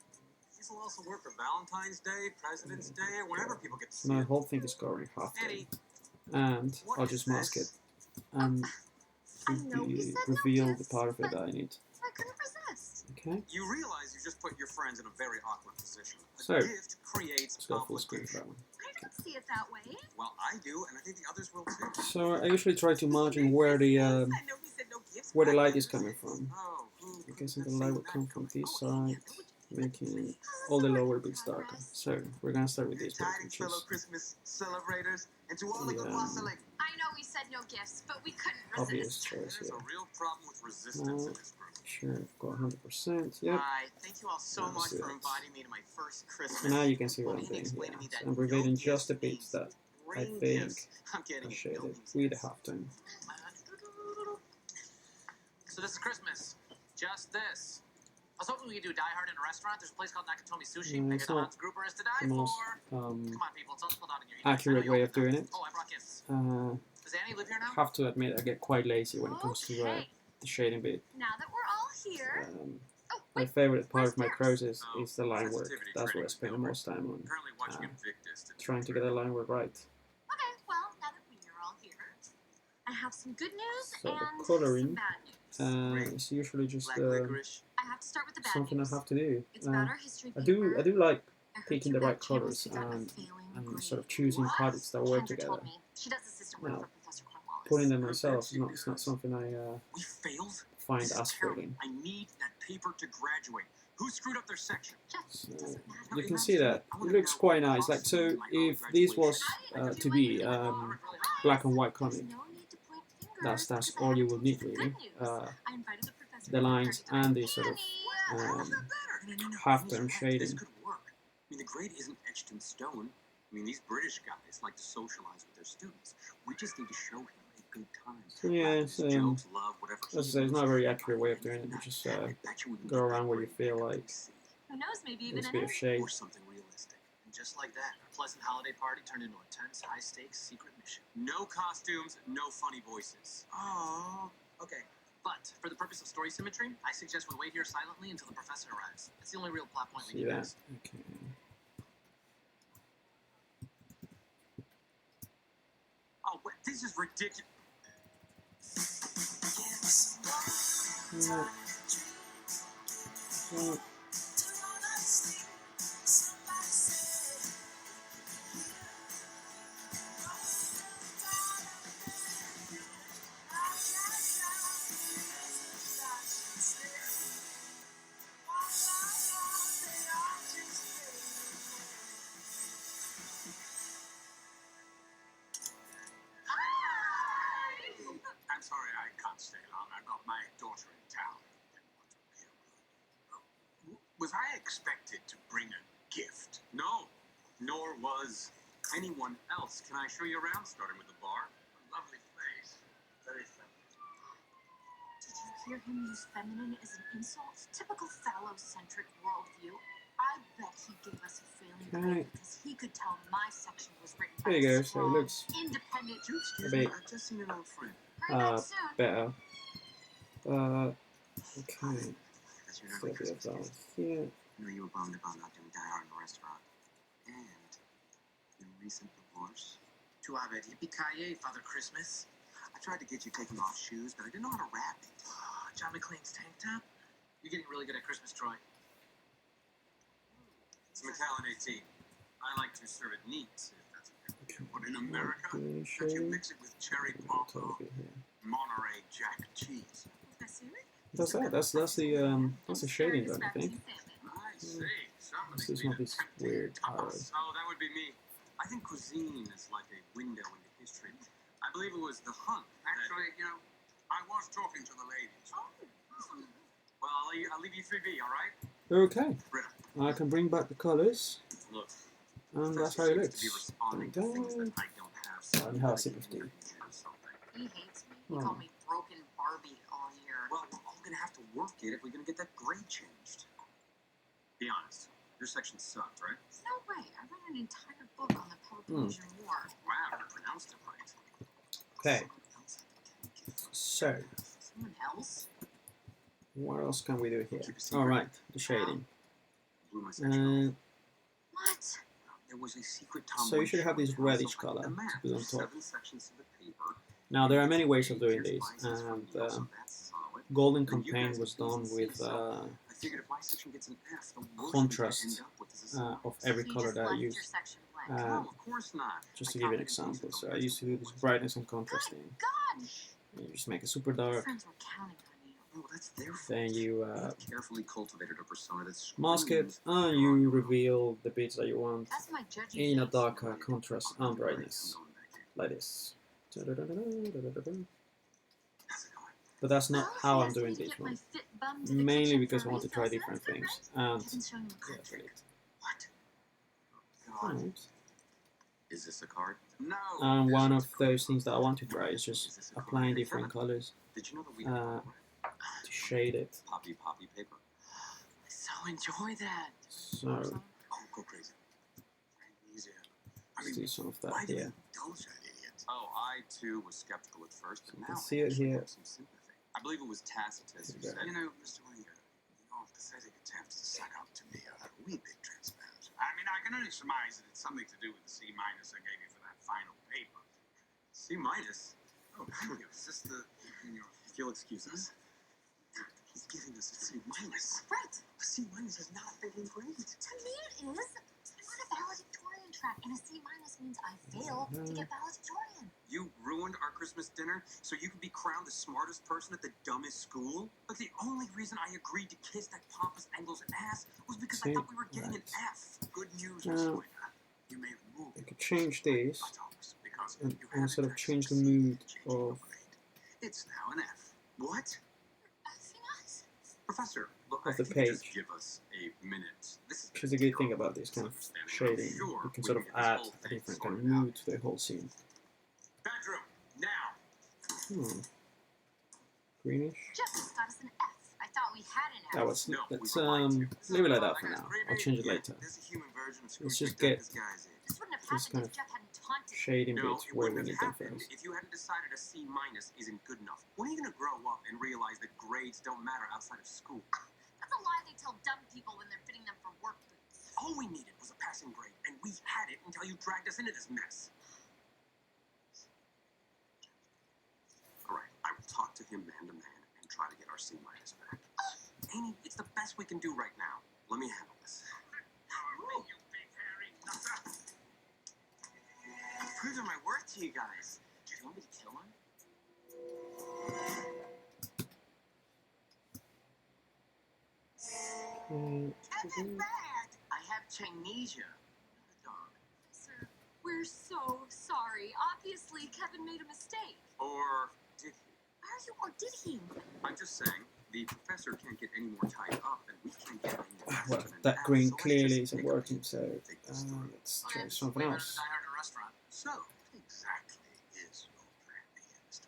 these will also work for Valentine's Day, President's Day, or whenever people get to So see now the it. whole thing is covering halftone. Annie, And what I'll is just mask it this? and I know you said no reveal the gifts, part of it but that I need. I couldn't resist. Okay, You realize you just put your friends in a very awkward position. A So, gift creates let's go full screen for obligation. that one. I don't see it that way. Well, I do, and I think the others will too. So I usually try to imagine where the I know we said no gifts. where the but I light is couldn't coming resist. from. Oh, I'm guessing the light would come from this side, making all the lower bits darker. So we're gonna start with Good this bit, tidings, which fellow is Christmas celebrators, and to all the good the wassailing. I know we said no gifts, but we couldn't obvious resist. choice There's here. a real problem with resistance in this group. Sure, I've got 100%. Yep. Hi, thank you all so Let's much do for that. inviting me to my first Christmas. So now you can see what I'm Annie doing explained here. to me So that I'm revealing no just the gifts bits that means I bring think gifts. I'm are getting it. No shaded means with the yes. halftone. So this is Christmas. Just this. I was hoping we could do Die Hard in a restaurant. There's a place called Nakatomi Sushi. No, I it's hear the not Hans Grouper is to the die most for. Come on, people. It's all spelled out in your email. accurate way of doing it. Oh, I brought gifts. Uh, Does Annie live here now? have to admit, I get quite lazy when it comes to Okay. the shading bit. Now that we're all here. Oh, My wait. favorite part where's of my Jax? process is the line work. Sensitivity That's where I training spend the failure. most time on Currently watching uh, Invictus. trying to get the line work right. Okay, well, now that we're all here, I have some good news So the and coloring, some bad news. It's usually just Black licorice. I have to start with the bad something I news. have to do. It's about our history I paper. do like I heard picking you the right got Campbell colors got a and failing grade. sort of choosing What? products that work Kendra together. told me. She does assistant work Now, for Professor Cornwallis. putting them myself, it's not something I We failed? find This is as terrible. thrilling. I need that paper to graduate. Who screwed up their section? Jeff, So it doesn't matter. you can see that it looks quite nice. Like, so if this was to be black and white comic, There's no need to point fingers that's because I all have you to will tell you need the really. good news. I invited the professor The to lines party tonight. and the sort of halftone This shading. could work. I mean, the grade isn't etched in stone. I mean, these British guys like to socialize with their students. We just need to show him a good times. So yeah, Laughs, jokes, love, whatever. as I say, it's not a very accurate way of doing it. You just I bet you we can go get around that where you brain feel back up like in C. Who knows, maybe even there's a an bit of A. shade. Or something realistic. And just like that, a pleasant holiday party turned into a tense, high-stakes secret mission. No costumes, no funny voices. Oh, okay. But for the purpose of story symmetry, I suggest we wait here silently until the professor arrives. It's the only real plot point we See need, that? guys. Okay. Oh, wait, this is ridiculous. Yeah. Yeah. I'm sorry I can't stay long. I've got my daughter in town. Didn't want to appear rude. Was I expected to bring a gift? No, nor was anyone else. Can I show you around, starting with the bar? A lovely place. Very feminine. Did you hear him use feminine as an insult? Typical phallocentric worldview. I bet he gave us a failing grade because he could tell my section was written by There you a go. So it strong, looks independent. Could you excuse A me? bit, I've just seen an old friend. Hurry back soon. better. Okay. That's your So early a bit Christmas of gift. that here. I know you were bummed about not doing Die Hard in the restaurant. And your recent divorce. Tu avais yippee-ki-yay, Father Christmas. I tried to get you taking off shoes, but I didn't know how to wrap it. John McClane's tank top. You're getting really good at Christmas, Troy. It's Macallan 18. I like to serve it neat, if that's okay. Okay. But in America, Any that you shade? mix it with cherry I'll take pompo, it here. Monterey Jack cheese. That's that. That's the shading done, I think. I see. Somebody This is made not a this tempting weird tapas. Oh, that would be me. I think cuisine is like a window into history. I believe it was the hunt. Actually, you know, I was talking to the ladies. Well, I'll leave you 3B, all right? Okay. I can bring back the colours, Look, and that's how Professor it seems to be looks. responding to things that I don't have. So And how sympathy. He hates me. He Oh. called me broken Barbie all year. Well, we're all gonna have to work it if we're gonna get that grade changed. Be honest, your section sucked, right? No way. I read an entire book on the Peloponnesian War. Wow, you pronounced it right. Okay. So, Someone else? what else can we do here? All right, the shading. Blew my section off. What? There was a secret So you should have this reddish color colour to map. put on top. 7 sections of the paper. Now there are many ways of doing Here's this, biases from and you, so that's solid. Golden Then you Campaign guys was get B's done and with C's, so I figured if my section gets an F, the worst contrast we could end up with is a C-. of every You color just that I left your used. section blank. No, of course not. Just to I give you an copied and pasted example, the so I rest used to of do the this words. brightness and contrast thing. God! You just make it super Your dark, friends were counting on you. No, that's their fault. then you They've carefully cultivated a persona that's mask it, and you reveal the bits that you want That's my judging in a face. darker contrast and brightness, like this. How's it going? But that's not Well, how he I'm asked me doing to this get my one. fit bum to the Mainly kitchen because for I a want to try refill, so different that's good, things. right? And I can show you a yeah, that's trick. it. What? Alright. Is this a card? No. And one this of is those things that I want to try is just applying different colors Did you know that we to shade it. poppy paper? I so enjoy that. So Oh, go crazy. Easy. I let's mean, do some of why that do here. you indulge that idiot? Oh, I too was skeptical at first, but You now can I see it actually here. have some sympathy. I believe it was Tacitus who There. said, You know, Mr. Winger, your pathetic attempts to suck up to me are a wee bit transparent. I mean, I can only surmise that it's something to do with the C- I gave you for that final paper. C minus. Oh, thank you. Is this the in your? If you'll excuse us. He's giving us a C minus. Right. A C minus is not a failing grade. To me it is. I'm on a valedictorian track, and a C minus means I fail to get valedictorian. You ruined our Christmas dinner so you could be crowned the smartest person at the dumbest school? Like, the only reason I agreed to kiss that pompous Anglo's ass was because I See? thought we were getting an Right. F. Good news, Now, Mr. Winger. You may have moved. you could change this buttocks because and, you had sort of to change the succeed in mood changing your of. grade. It's now an F. What? Effing us. Professor, look, Of the if you could just page. give us a minute. This is Which is a good thing about this kind of shading. You can sort of add a different kind of mood to the whole scene. Bedroom, now. Greenish. Just got us an F. I thought we had an F. That was. No, Let's we were lied to. leave it like that for now. I'll change it Yeah, later. there's a human version of Let's Scrooge just McDuck get disguised it. This wouldn't have this happened kind if of Jeff hadn't taunted me. shading No, bits it where we wouldn't need have them happened first. if you hadn't decided a C- isn't good enough. When are you going to grow up and realize that grades don't matter outside of school? That's a lie they tell dumb people when they're fitting them for work boots. All we needed was a passing grade, and we had it until you dragged us into this mess. All right, I will talk to him man to man and try to get our C- back. Amy, it's the best we can do right now. Let me handle this. You big hairy nutter. I'm proving my worth to you guys. Do you want me to kill him? Kevin, bad. I have Chinesia, not a dog. Sir, we're so sorry. Obviously, Kevin made a mistake. Or did he? Are you, or did he? I'm just saying, the professor can't get any more tied up, and we can't get any more Well, faster than that F, green so let's clearly just isn't take a working, peek. so Take this through. let's Oh, try yeah, this is something way better else. than Die Hard in a restaurant. So, what exactly is your plan here, Mr.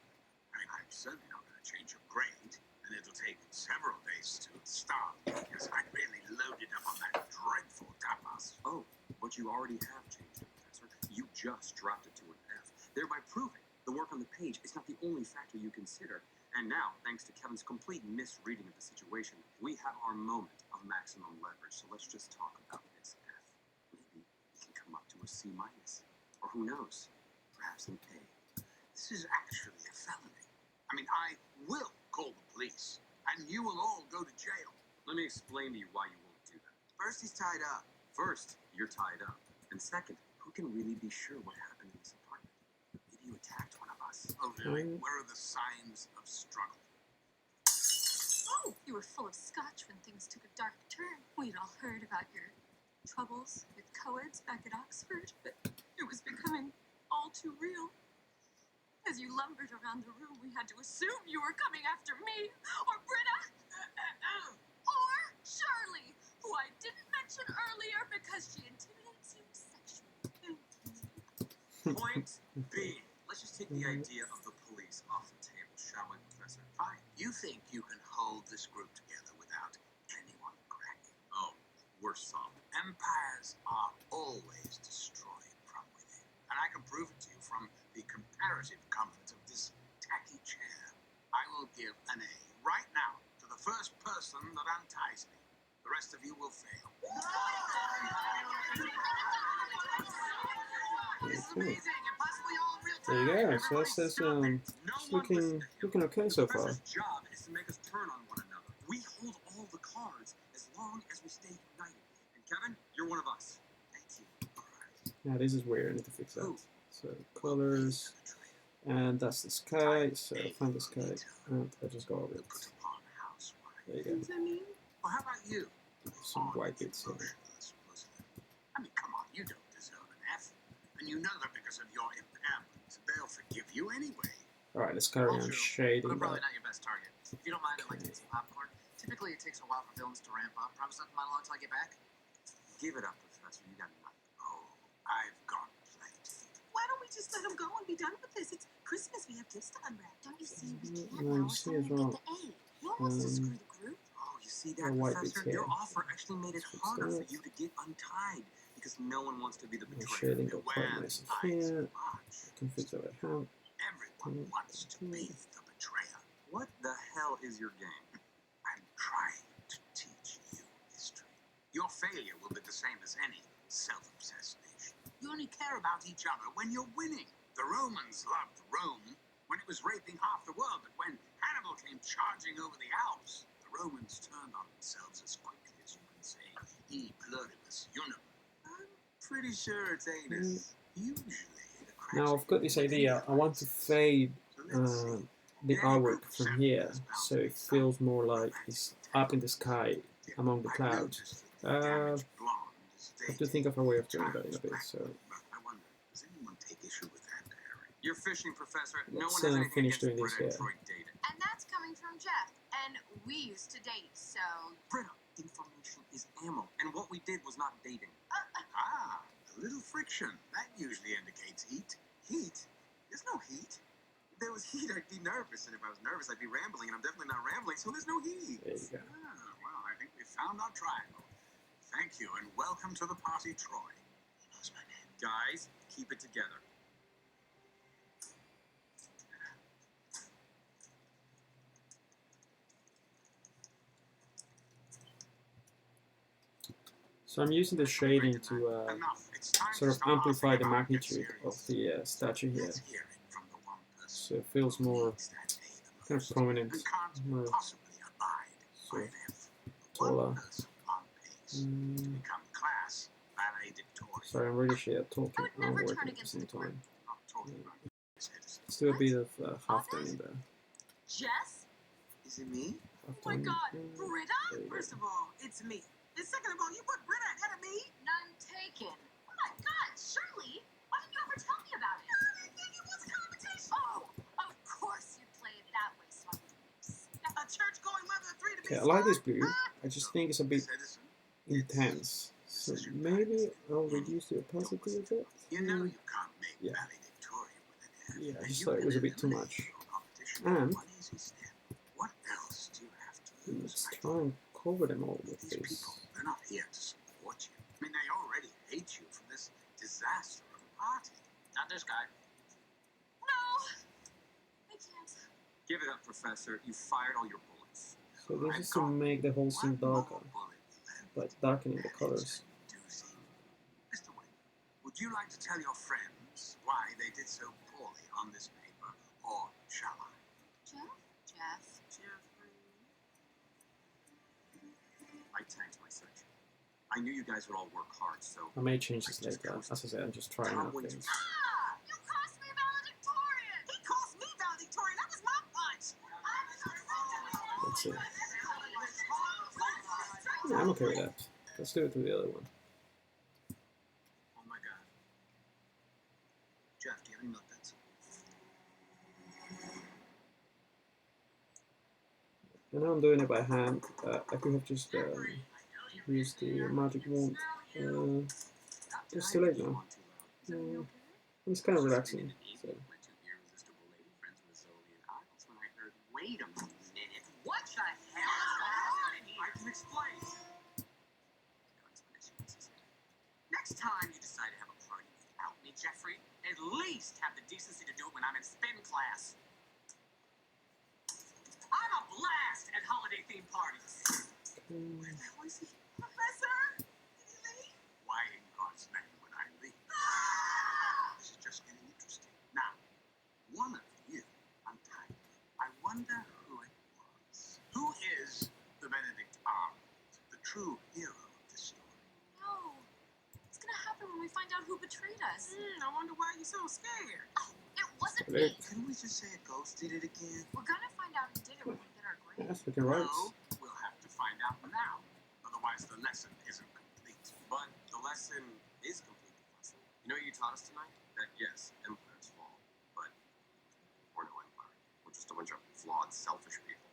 I mean, I'm certainly not going to change your grade, and it'll take several days to start because I really loaded up on that dreadful tapas. Oh, but you already have changed it, Professor. You just dropped it to an F, thereby proving the work on the page is not the only factor you consider. And now, thanks to Kevin's complete misreading of the situation, we have our moment of maximum leverage. So let's just talk about this F. Maybe we can come up to a C-. Or who knows, perhaps an A. This is actually a felony. I mean, I will call the police, and you will all go to jail. Let me explain to you why you won't do that. First, he's tied up. First, you're tied up. And second, who can really be sure what happened in this apartment? Maybe you attacked one of us. Oh, really? Where are the signs of struggle? Oh, you were full of scotch when things took a dark turn. We'd all heard about your troubles with co-eds back at Oxford, but it was becoming all too real. As you lumbered around the room, we had to assume you were coming after me, or Britta, or Shirley, who I didn't mention earlier because she intimidates you sexually. Point being, let's just take the idea of the police off the table, shall we, Professor? Fine. You think you can hold this group together without anyone cracking? Oh, we're some. Empires are always destroyed from within. And I can prove it to you from the comparative comfort of this tacky chair. I will give an A right now to the first person that unties me. The rest of you will fail. This is amazing, and possibly all in real time. There you go. So Everybody that's stop it. No it's one looking listen to him. okay so far. Professor's job is to make us turn on one another. We hold all the cards as long as we stay united. And Kevin, you're one of us. Thank you. All right. Now this is weird. I need to fix that. Who? So colors, and that's the sky. So find the sky, and I just go over The it. put upon housewife. There you go. Well, how about you? Some white bits here. Emotionless, wasn't it? I mean, come on, you don't deserve an F. And you know that because of your impairment. They'll forgive you anyway. All right, let's carry on But shading I'm probably that. not your best target. If you don't mind, I'd like to get some popcorn. Typically, it takes a while for villains to ramp up. Promise not to mind long until I get back. Give it up, Professor. You got nothing. Oh, I've got plenty. Why don't we just let him go and be done with this? It's Christmas. We have gifts to unwrap. Don't you see we can't No, now, you or see someone as will well. get the A. You almost to screw the group. Oh, you see The that, white Professor? bits Your here. offer actually made it Fix harder for that. you to get untied because no one wants to be the The betrayer. shading got quite nice here. Much. I can fix that at hand. Everyone wants to be the betrayer. What the hell is your game? I'm trying to teach you history. Your failure will be the same as any self-obsessed nation. You only care about each other when you're winning. The Romans loved Rome when it was raping half the world, but when Hannibal came charging over the Alps, the Romans turned on themselves as quickly as you can say, e pluribus unum. I'm pretty sure it's anus. Usually, the cracks Now I've got this idea. I want to fade the artwork from here so it feels more like it's up in the sky among the clouds. I have to think of a way of doing that in a bit. So I wonder, does anyone take issue with that, Harry? You're fishing, Professor. No Let's, one has anything finish against doing this Britta and here. Troy dating. And that's coming from Jeff. And we used to date, so... Britta, information is ammo, and what we did was not dating. Ah, a little friction. That usually indicates heat. Heat? There's no heat. there was heat, I'd be nervous. And if I was nervous, I'd be rambling. And I'm definitely not rambling, so there's no heat. There you go. Well, I think we found our triangle. Thank you, and welcome to the party, Troy. He knows my name. Guys, keep it together. So I'm using the shading to Enough. It's time sort to of start amplify laughing the about it. Get magnitude of serious. the statue here, Let's hear it from the one person so it feels more who needs that day the kind of most prominent, and can't more possibly abide sort by of them. taller. One person on pace to become class valedictorian. Sorry, I'm really shit at talking I would and never working turn at the against same the group. time. Not talking about citizens. Let's do a bit of halftone in there. Jess? Is it me? Oh my Halftone. God, There Britta? you go. First of all, it's me. And second of all, you put Britta ahead of me. None taken. Oh my God, Shirley! Why didn't you ever tell me about it? I didn't think it was a competition. Oh, of course you'd play it that way, so I would lose. A church-going mother of three to be Okay, I like this smart? blue. I just think it's a bit Citizen? intense. So maybe I'll reduce the opacity a bit. You know you can't make Yeah. valedictorian with an F. Yeah, I And just you thought it was a can bit too eliminate much. your competition And with one easy step. What else do you have to lose? let's I try and cover them all with These this. people, they're not here to support you. I mean, they already hate you for this disaster of a party. Not this guy. No! I can't. Give it up, Professor. You fired all your bullets. So this is to make the whole scene darker, but darkening the colors. Mr. Wayne, would you like to tell your friends why they did so poorly on this paper, or shall I? Jeff? Jeffrey. I tanked my section. I knew you guys would all work hard, so I may change this later. As I said, I'm just trying out things. Ah! You cost me valedictorian! He calls me valedictorian. That was my punch. Let's see. Yeah, I'm okay with that. Let's do it to the other one. Oh my God. Jeff, do you have any milk pencil? And now I'm doing it by hand. I could have just used the magic wand. It's too late now. It's kind of relaxing. So. My two irresistible lady friends were Zoe and Idols when I heard, wait a minute, What the hell is going on in here? I can explain. no explanation necessary. Next time you decide to have a party without me, Jeffrey, at least have the decency to do it when I'm in spin class. I'm a blast at holiday-themed parties. Where the hell is he? Professor? Did he leave? Why in God's name would I leave? This is just getting interesting. Now, one of you untied me. I wonder who it was. Who is the Benedict Arnold, the true hero of this story? No. It's gonna happen when we find out who betrayed us. I wonder why you're so scared. Oh, it wasn't me. Couldn't we just say a ghost did it again? We're gonna find out who did it when we get our grade. Yes, we can write. No, we'll have to find out now. Otherwise, the lesson isn't complete. But the lesson is complete, Professor. You know what you taught us tonight? That yes, empires fall, but we're no empire. We're just a bunch of flawed, selfish people.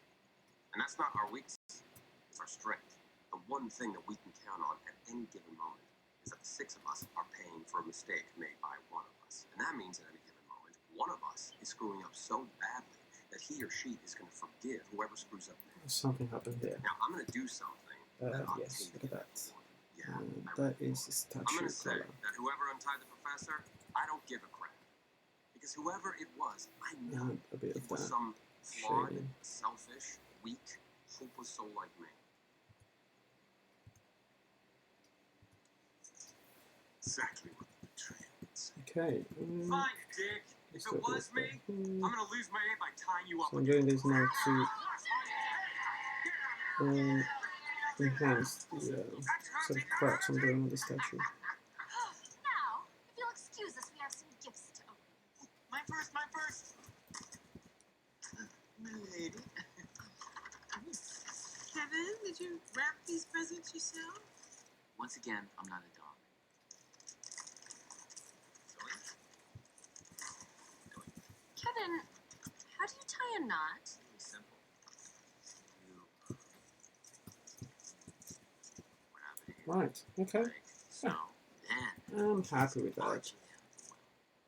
And that's not our weakness, it's our strength. The one thing that we can count on at any given moment is that the six of us are paying for a mistake made by one of us. And that means at any given moment, one of us is screwing up so badly that he or she is going to forgive whoever screws up next. Something happened here. Now, I'm going to do something that Yes, look at that. Yeah, And I that really is the I'm going statue to say color. that whoever untied the professor, I don't give a crap. Because whoever it was, I know And a bit it of was that. some flawed, shading. selfish, weak, hopeless soul like me. Exactly what the betrayal would say. Okay. Fine, Dick. let's If do it was me, I'm going to lose my head by tying you up. So I'm doing this now to enhance the sort of cracks I'm doing on the statue. Now, if you'll excuse us, we have some gifts to open. Mine first, mine first. Milady. Kevin, did you wrap these presents yourself? Once again, I'm not a dog. Kevin, how do you tie a knot? Really simple. You wrap it here, Right, okay. like so. Then I'm happy with that. arch it.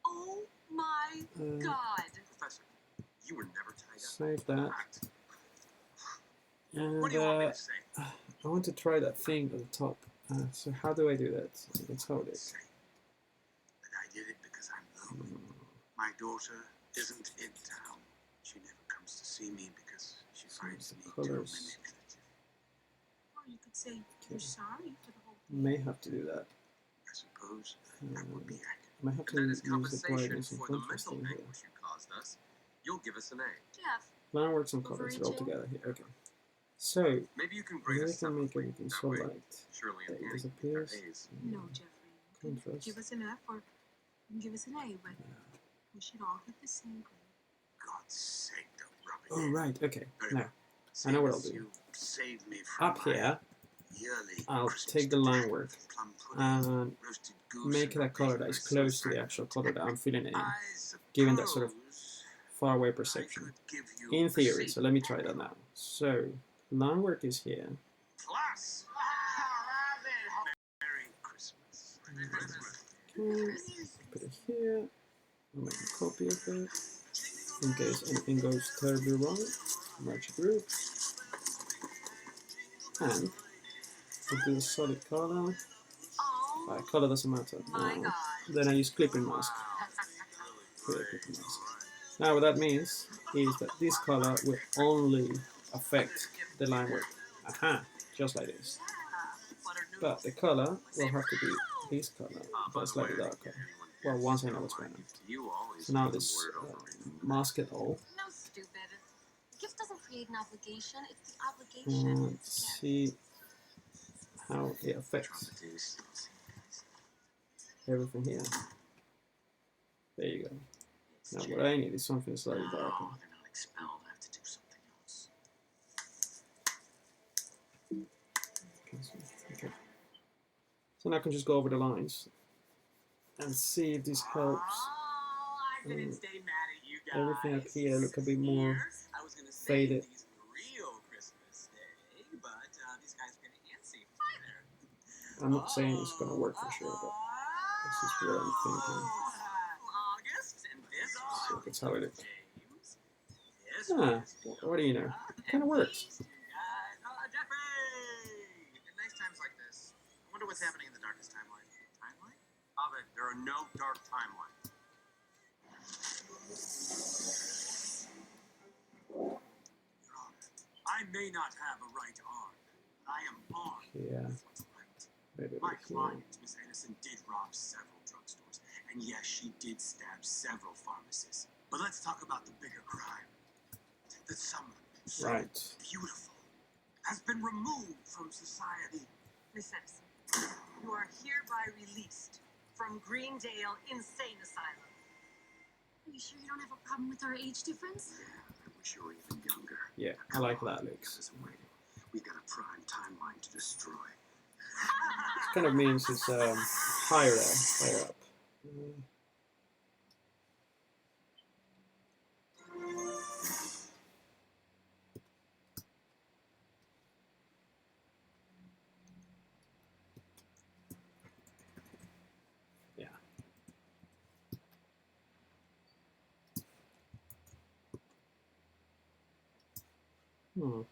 Oh my Uh, God. Professor, save that. And What do you want me to say? I want to try that thing at the top. So how do I do that? Let's hold it. Say that I did it because I'm lonely. My daughter isn't in town. She never comes to see me because she finds me too Colours. manipulative. Or you could say you're sorry for the whole thing. May have to do that. I suppose that would be accurate. I might have to And that is use the compensation brightness and for the contrast mental thing here. anguish you caused us. You'll give us an A. Jeff, Line works and colors are all together here. Okay. So Maybe you can grade maybe I us can make separately. everything That so way, light Shirley that and it Annie disappears. get their A's. No, Jeffrey. You can Contrast. give us an F or you can give us an A, but we should all get the same grade. God's sake, don't rub it Oh in. right. Okay. Very Now well. I know what Seeing I'll as do. you saved me from Up my here, yearly I'll Christmas take the line dinner work with plum pudding, and roasted goose, make it and a color that is bacon close to the salad. actual color that I'm filling in, I given that sort of suppose far away I perception. could give you In a theory, seat. so let me try that now. So line work is here. Plus, Merry Christmas. Merry Christmas. Okay, put it here. I'll make a copy of it in case anything goes terribly wrong. Merge group. And we'll do a solid color. oh Color doesn't matter. my God. Then I use clipping mask. Create a clipping mask. Now what that means is that this color will only affect the line work. Aha, just like this. But the color will have to be this color, but slightly darker. Well, once I know what's going on. You always So now put the this word over it. mask it all. No, stupid. The gift doesn't create an obligation, it's the obligation. And see how it affects everything here. There you go. Now what I need is something slightly darker. Oh, they're not expelled. I have to do something else. Okay. So now I can just go over the lines and see if this helps. Oh, I didn't stay mad at you guys. Everything up here look a bit more Here, I was gonna say faded. these were real Christmas Day, but these guys are gonna antsy either. I'm not saying it's gonna work for sure, but this is what I'm thinking. August and this So that's how it is. James. This Ah, was what do you know? It kind of works. these two guys. Jeffrey! In nice times like this, I wonder what's happening in the darkest timeline. Timeline? Ovid, there are no dark timelines. Your Honor, I may not have a right arm, but I am armed Yeah, with what's right. maybe My here. client, Miss Anderson, did rob several drugstores, and yes, she did stab several pharmacists. But let's talk about the bigger crime. That someone so Right. beautiful has been removed from society. Miss Edison, you are hereby released from Greendale Insane Asylum. Are you sure you don't have a problem with our age difference? I wish you were even younger. Yeah, I like that, Because Alex. it's waiting. We've got a prime timeline to destroy. It kind of means it's higher up. Yeah. I'm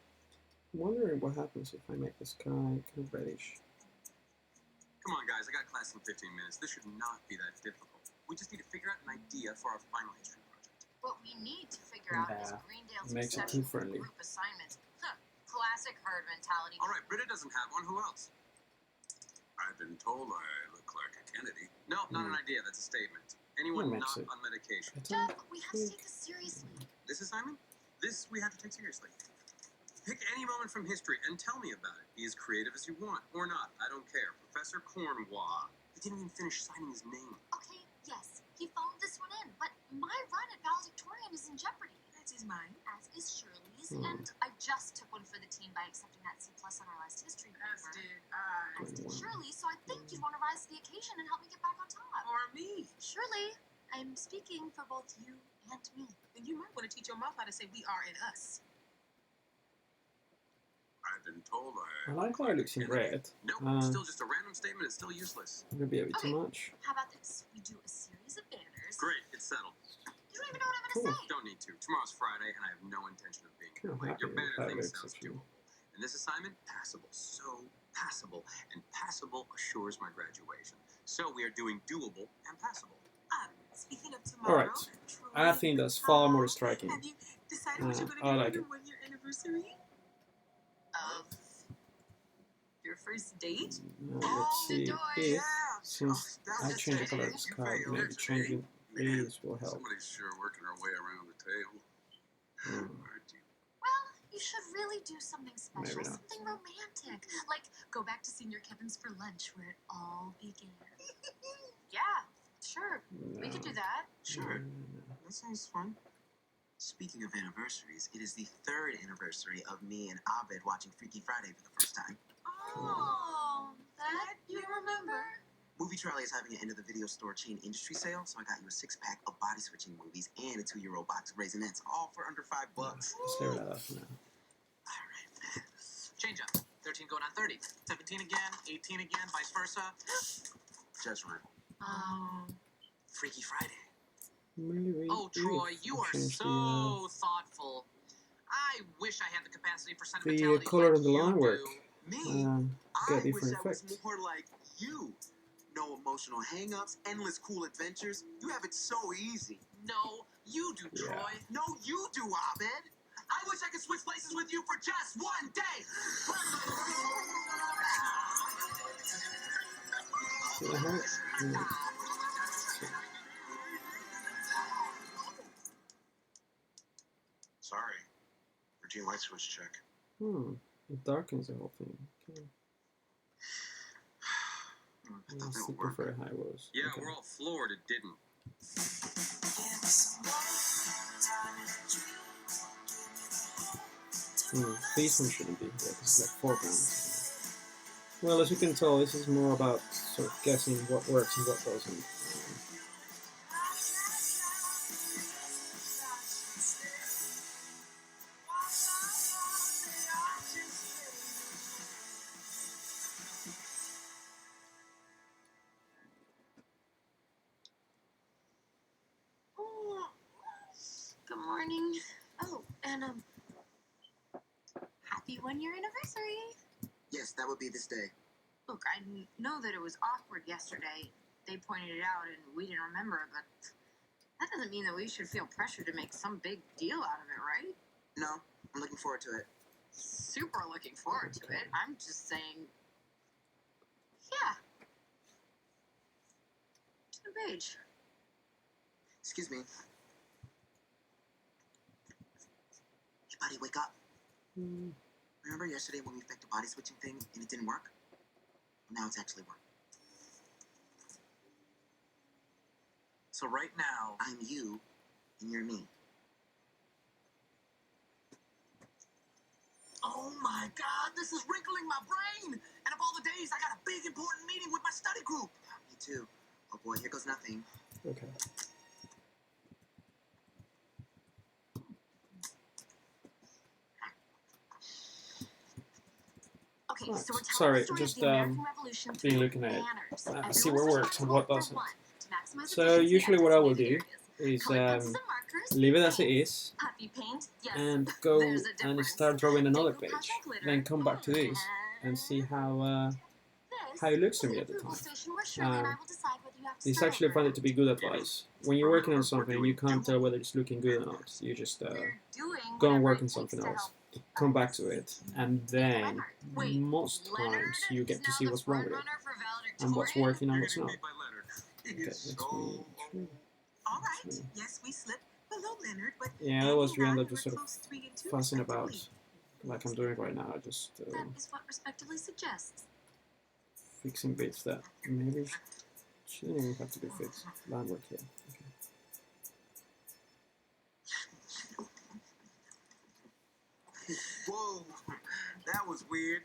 wondering what happens if I make the sky kind of reddish. Come on, guys, I got class in 15 minutes. This should not be that difficult. We just need to figure out an idea for our final history project. What we need to figure out is Nah, Greendale's makes it obsession too friendly. with group assignments. Huh. Classic herd mentality. All right, Britta doesn't have one. Who else? I've been told I look like a Kennedy. No, not an idea. That's a statement. Anyone That not makes it on medication. Jeff, we have to take this seriously. This assignment? This we have to take seriously. Pick any moment from history and tell me about it. Be as creative as you want, or not. I don't care. Professor Cornwall. He didn't even finish signing his name. Okay, yes, he phoned this one in, but my run at valedictorian is in jeopardy. That's his mine. As is Shirley's, and I just took one for the team by accepting that C+ on our last history As paper. did I. As did Shirley, so I think you'd want to rise to the occasion and help me get back on top. Or me. Shirley, I'm speaking for both you and me. Then you might want to teach your mouth how to say we are and us. I've been told I like how it looks in red. Nope, still just a random statement. It's still useless. Maybe a bit too Okay. much. How about this? We do a series of banners. Great, it's settled. You don't even know what I'm Cool. say? Don't need to. Tomorrow's Friday, and I have no intention of being Kind of late. happy Your with banner how it thing looks, sounds actually. doable. And this assignment, passable. So passable. And passable assures my graduation. So we are doing doable and passable. Speaking of tomorrow, Alright. I Troy, think that's far more Tom, striking. Have you decided what you're going to I do like for it. your 1-year anniversary? Of your first date? Let's see if, since that I was change the it. color of this You card, failed maybe today. changing these will help. Somebody's sure working her way around the table. Aren't you? Well, you should really do something special, Maybe not. something romantic. Like go back to Senior Kevin's for lunch where it all began. Yeah, sure. We could do that. Sure. That sounds fun. Speaking of anniversaries, it is the 3rd anniversary of me and Abed watching Freaky Friday for the first time. Oh, that you remember? Movie Trolley is having an end-of-the-video store chain industry sale, so I got you a 6-pack of body-switching movies and a 2-year-old box of Raisinets, all for under $5. Let's leave it at that for now. Alright. Change up. 13 going on 30. 17 again, 18 again, vice versa. Judgment. Freaky Friday. Maybe Oh, Troy, you are change so thoughtful. I wish I had the capacity for the sentimentality color like of the you line work. do. Me? Get I wish different I was effects. more like you. No emotional hang-ups, endless cool adventures. You have it so easy. No, you do, Yeah. Troy. No, you do, Abed. I wish I could switch places with you for just one day. See the heart? Yeah. Sorry. Routine light switch check. It darkens the whole thing. Okay. I thought that would Super work. very high rose. Yeah, Okay. we're all floored it didn't. These ones shouldn't be here because it's like foregrounds. Well, as you can tell, this is more about sort of guessing what works and what doesn't. Good morning. Oh, and happy 1-year anniversary. Yes, that would be this day. Look, I know that it was awkward yesterday. They pointed it out and we didn't remember it, but that doesn't mean that we should feel pressure to make some big deal out of it, right? No, I'm looking forward to it. Super looking forward to it. I'm just saying, yeah. To the page. Excuse me. Hey, buddy, wake up. Remember yesterday when we faked the body switching thing and it didn't work? Now it's actually working. So right now, I'm you, and you're me. oh my God, this is wrinkling my brain. And of all the days, I got a big important meeting with my study group. Me too. Oh boy, here goes nothing. Okay. Okay, Right. so we're telling Sorry, the story just, of the American Revolution been through looking at it. banners. See what Everyone's works and responsible what for doesn't. one, to maximize So efficiency usually and what I will designated do areas. is Color pencils and markers, leave it as it paint. is Puffy paint, yes. and go There's a and difference. start drawing another Decoupage page. and glitter. Then come back to this and see how it looks to me at the time. This actually find it to be good advice. When you're working on something and you can't tell whether it's looking good or not, you just go and work on something else, come back to it, and then most times you get to see what's wrong with it and what's working and what's not. Made by Leonard. Okay, let's read. All right. Yes, we slipped below Leonard, but Yeah, Andy otherwise we and end I up just were sort of close 3 and 2 fussing about, respectively. like I'm doing right now, just That is what respectively suggests. fixing bits that maybe shouldn't even have to be fixed. Line work here. Okay. Whoa, that was weird.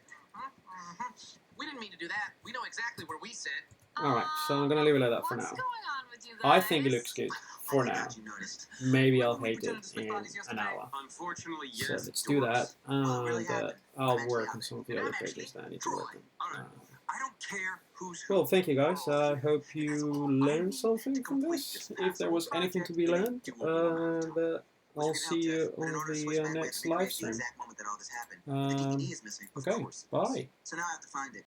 We didn't mean to do that. We know exactly where we sit. Alright, so I'm gonna leave it like that for What's now. going on with you I guys? think it looks good for Oh my now. God, you noticed. Maybe I'll We hate it pretended to split in bodies an yesterday. hour. Unfortunately, So yes. let's do that, really and happened. I'll I'm work actually on some of the other pages that I need to work on. I don't care who's Well, who. thank you guys. We're all I here. hope And that's you all I learned need something to from complete this. this If there was impossible anything to project be in a learned, doable amount of time. I'll see you But in on order to the switch back, we have to next recreate live the stream. exact moment that all this happened. The DVD is missing, of Okay, course. bye. So now I have to find it.